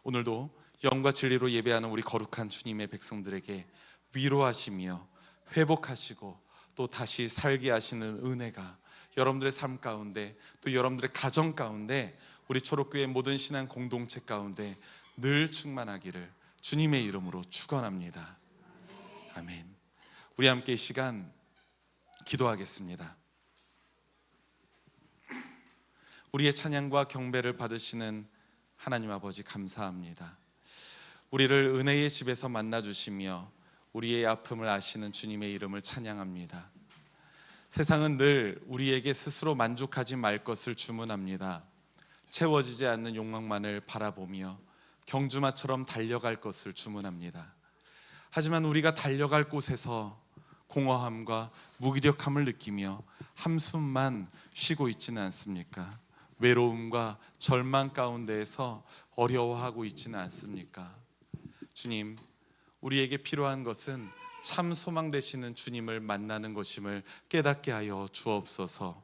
오늘도 영과 진리로 예배하는 우리 거룩한 주님의 백성들에게 위로하시며 회복하시고 또 다시 살게 하시는 은혜가 여러분들의 삶 가운데, 또 여러분들의 가정 가운데, 우리 초록교회 모든 신앙 공동체 가운데 늘 충만하기를 주님의 이름으로 축원합니다. 아멘. 우리 함께 이 시간 기도하겠습니다. 우리의 찬양과 경배를 받으시는 하나님 아버지, 감사합니다. 우리를 은혜의 집에서 만나주시며 우리의 아픔을 아시는 주님의 이름을 찬양합니다. 세상은 늘 우리에게 스스로 만족하지 말 것을 주문합니다. 채워지지 않는 욕망만을 바라보며 경주마처럼 달려갈 것을 주문합니다. 하지만 우리가 달려갈 곳에서 공허함과 무기력함을 느끼며 한숨만 쉬고 있지는 않습니까? 외로움과 절망 가운데에서 어려워하고 있지는 않습니까? 주님, 우리에게 필요한 것은 참 소망 되시는 주님을 만나는 것임을 깨닫게 하여 주옵소서.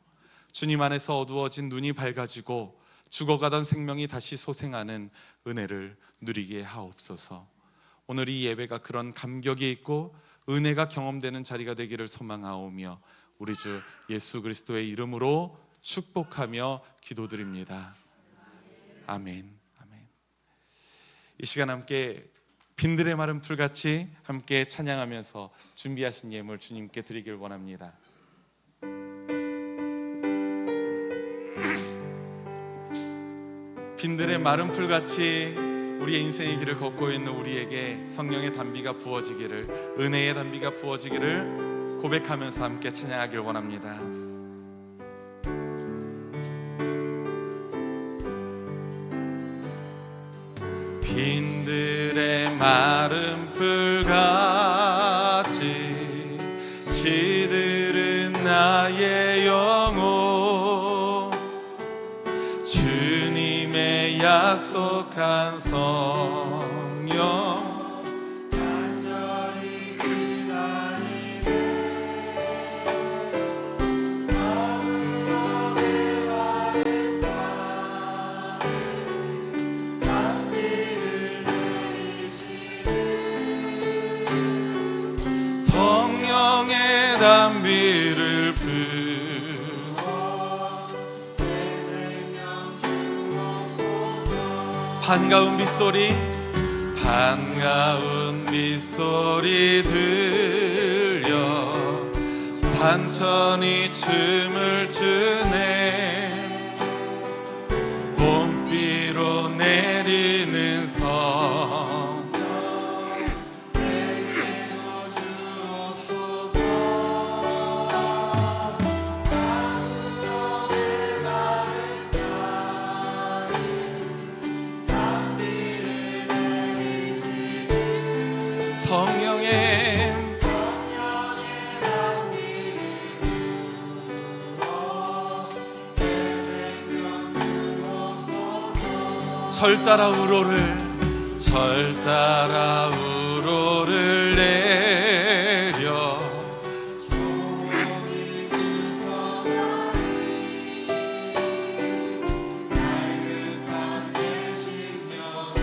주님 안에서 어두워진 눈이 밝아지고 죽어가던 생명이 다시 소생하는 은혜를 누리게 하옵소서. 오늘 이 예배가 그런 감격이 있고 은혜가 경험되는 자리가 되기를 소망하오며 우리 주 예수 그리스도의 이름으로 축복하며 기도드립니다. 아멘. 아멘. 이 시간 함께 빈들의 마른 풀같이 함께 찬양하면서 준비하신 예물 주님께 드리길 원합니다. 빈들의 마른 풀같이 우리의 인생의 길을 걷고 있는 우리에게 성령의 단비가 부어지기를, 은혜의 단비가 부어지기를 고백하면서 함께 찬양하길 원합니다. 빈들의 마른 풀같이 시들은 나의 영혼, 주님의 약속한 성령 간절히 기다리네. 마음으로 내 마른 단비를 내리시네. 성령의 단비를 반가운 빗소리, 반가운 빗소리 들려 산천이 춤을 추네. 봄비로 내리는 성령 내게 주옵소서. 마음으로 내 마른 단비를 내리시네. 성령의 단비를 불어 새 생명 주옵소서. 절 따라 우로를 내려 종이 구성하니 낡은 밤의 신령이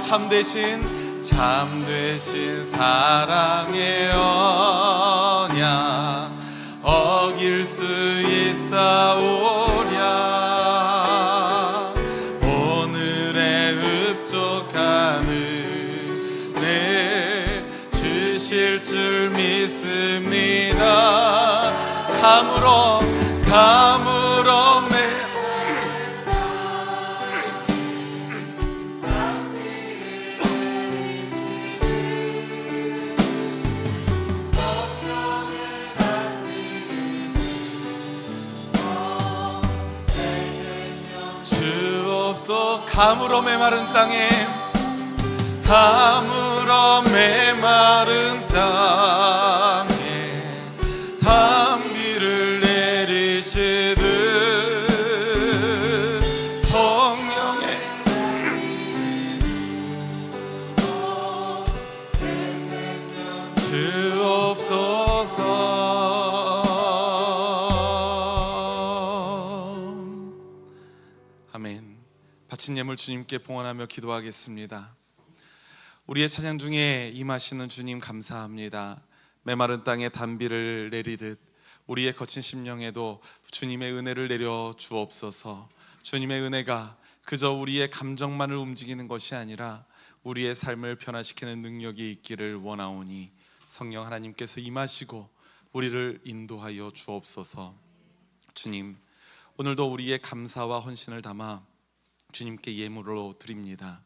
참되신 사랑의 언약 어길 수 있사오랴. 오늘의 흡족한 은혜 주실 줄 믿습니다. 감으로 감으로 메마른 땅에 단비를 내리시듯 성령의 주옵소서. 아멘. 바친 예물 주님께 봉헌하며 기도하겠습니다. 우리의 찬양 중에 임하시는 주님 감사합니다. 메마른 땅에 단비를 내리듯 우리의 거친 심령에도 주님의 은혜를 내려 주옵소서. 주님의 은혜가 그저 우리의 감정만을 움직이는 것이 아니라 우리의 삶을 변화시키는 능력이 있기를 원하오니 성령 하나님께서 임하시고 우리를 인도하여 주옵소서. 주님, 오늘도 우리의 감사와 헌신을 담아 주님께 예물로 드립니다.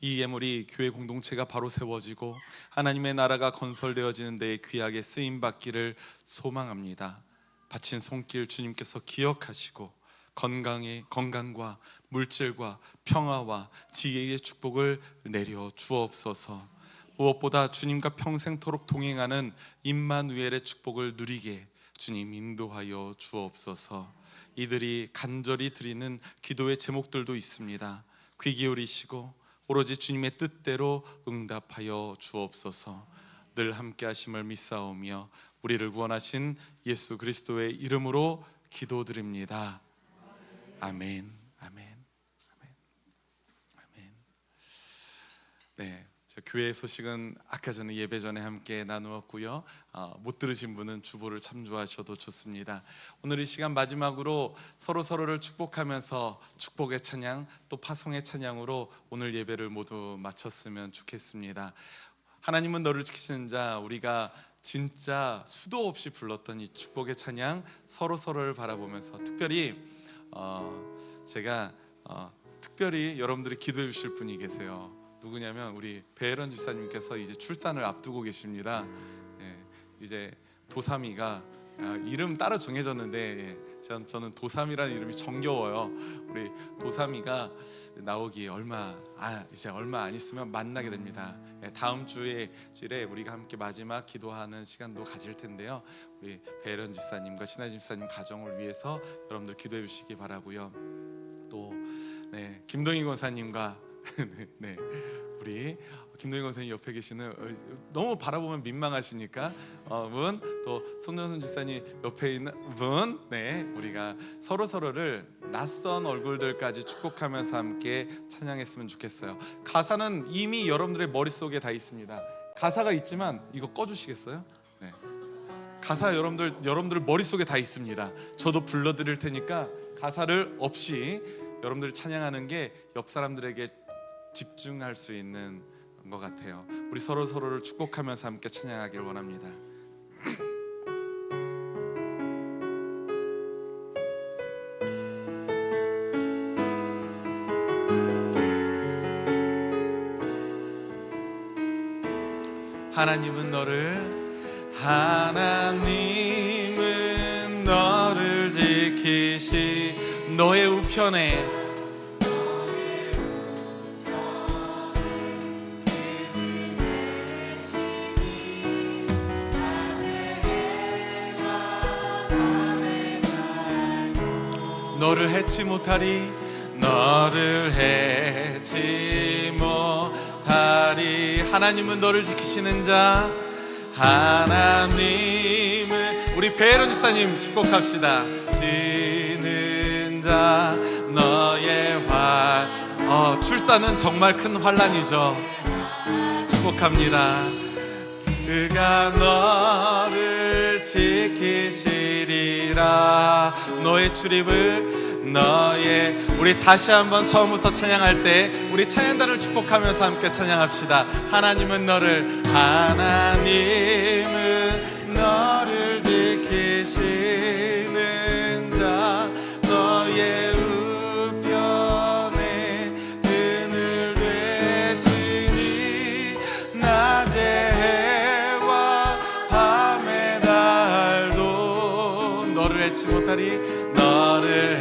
이 예물이 교회 공동체가 바로 세워지고 하나님의 나라가 건설되어지는 데에 귀하게 쓰임받기를 소망합니다. 바친 손길 주님께서 기억하시고 건강과 물질과 평화와 지혜의 축복을 내려 주옵소서. 무엇보다 주님과 평생토록 동행하는 임마누엘의 축복을 누리게 주님 인도하여 주옵소서. 이들이 간절히 드리는 기도의 제목들도 있습니다. 귀 기울이시고 오로지 주님의 뜻대로 응답하여 주옵소서. 늘 함께 하심을 믿사오며 우리를 구원하신 예수 그리스도의 이름으로 기도드립니다. 아멘. 아멘. 아멘. 아멘. 네. 교회 소식은 아까 전에 예배 전에 함께 나누었고요. 못 들으신 분은 주보를 참조하셔도 좋습니다. 오늘 이 시간 마지막으로 서로를 축복하면서 축복의 찬양 또 파송의 찬양으로 오늘 예배를 모두 마쳤으면 좋겠습니다. 하나님은 너를 지키시는 자, 우리가 진짜 수도 없이 불렀던 이 축복의 찬양 서로를 바라보면서 특별히 제가 특별히 여러분들이 기도해 주실 분이 계세요. 누구냐면 우리 배혜런 집사님께서 이제 출산을 앞두고 계십니다. 이제 도삼이가 이름 따로 정해졌는데 저는 도삼이라는 이름이 정겨워요. 우리 도삼이가 나오기 이제 얼마 안 있으면 만나게 됩니다. 다음 주에 우리가 함께 마지막 기도하는 시간도 가질 텐데요. 우리 배혜런 집사님과 신하진 집사님 가정을 위해서 여러분들 기도해 주시기 바라고요. 또 김동희 권사님과 네, 우리 김동희 권사님 옆에 계시는 너무 바라보면 민망하시니까 분, 또 손정선 집사님 옆에 있는 분, 우리가 서로를 낯선 얼굴들까지 축복하면서 함께 찬양했으면 좋겠어요. 가사는 이미 여러분들의 머릿속에 다 있습니다. 가사가 있지만 이거 꺼주시겠어요? 가사 여러분들 머릿속에 다 있습니다. 저도 불러드릴 테니까 가사를 없이 여러분들이 찬양하는 게 옆 사람들에게 집중할 수 있는 것 같아요. 우리 서로를 축복하면서 함께 찬양하길 원합니다. 하나님은 너를 지키시 너의 우편에 너를 해치 못하리 하나님은 너를 지키시는 자 하나님은 우리 배혜론 집사님 축복합시다. 지는 자 너의 출산은 정말 큰 환란이죠. 축복합니다. 그가 너를 지키시리라. 너의 출입을 우리 다시 한번 처음부터 찬양할 때 우리 찬양단을 축복하면서 함께 찬양합시다. 하나님은 너를 지키시는 자, 너의 우편에 그늘 되시니 낮에 해와 밤의 달도 너를 해치 못하리. 너를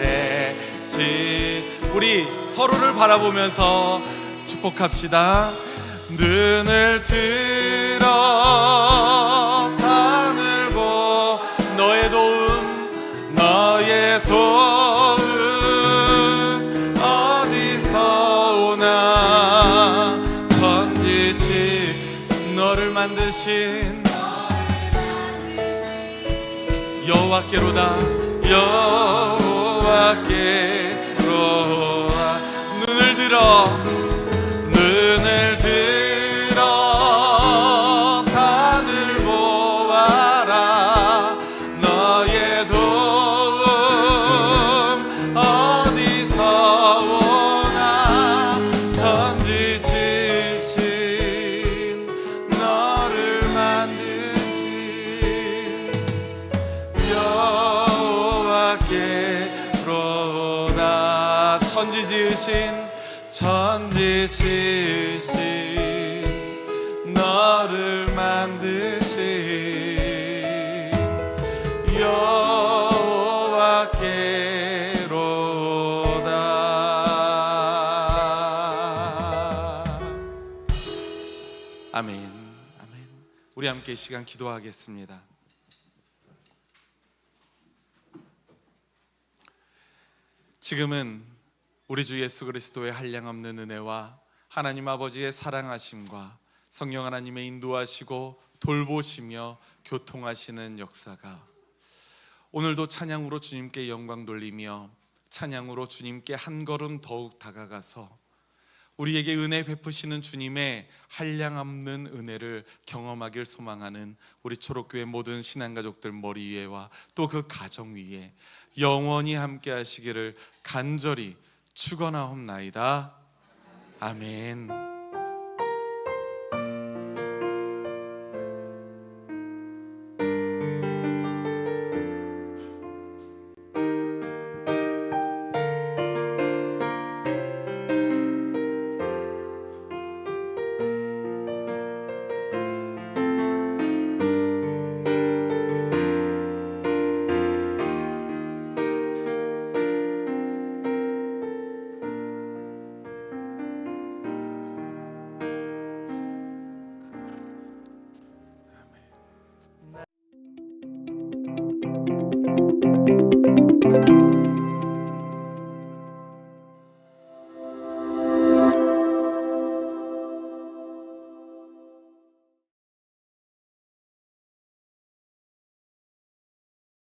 해치. 우리 서로를 바라보면서 축복합시다. 눈을 들어 산을 보. 너의 도움 어디서 오나. 선지치 너를 만드신 여호와께로다. 여호와께로다. 눈을 들어 산을 보아라. 너의 도움 어디서 오나. 천지지신 너를 만드신 여호와께로다. 천지 지으신 너를 만드신 여호와께로다. 아멘. 아멘. 우리 함께 이 시간 기도하겠습니다. 지금은 우리 주 예수 그리스도의 한량없는 은혜와 하나님 아버지의 사랑하심과 성령 하나님의 인도하시고 돌보시며 교통하시는 역사가 오늘도 찬양으로 주님께 영광 돌리며 찬양으로 주님께 한 걸음 더욱 다가가서 우리에게 은혜 베푸시는 주님의 한량없는 은혜를 경험하길 소망하는 우리 초록교회 모든 신앙가족들 머리 위에와 또 그 가정 위에 영원히 함께 하시기를 간절히 축원하옵나이다. 아멘.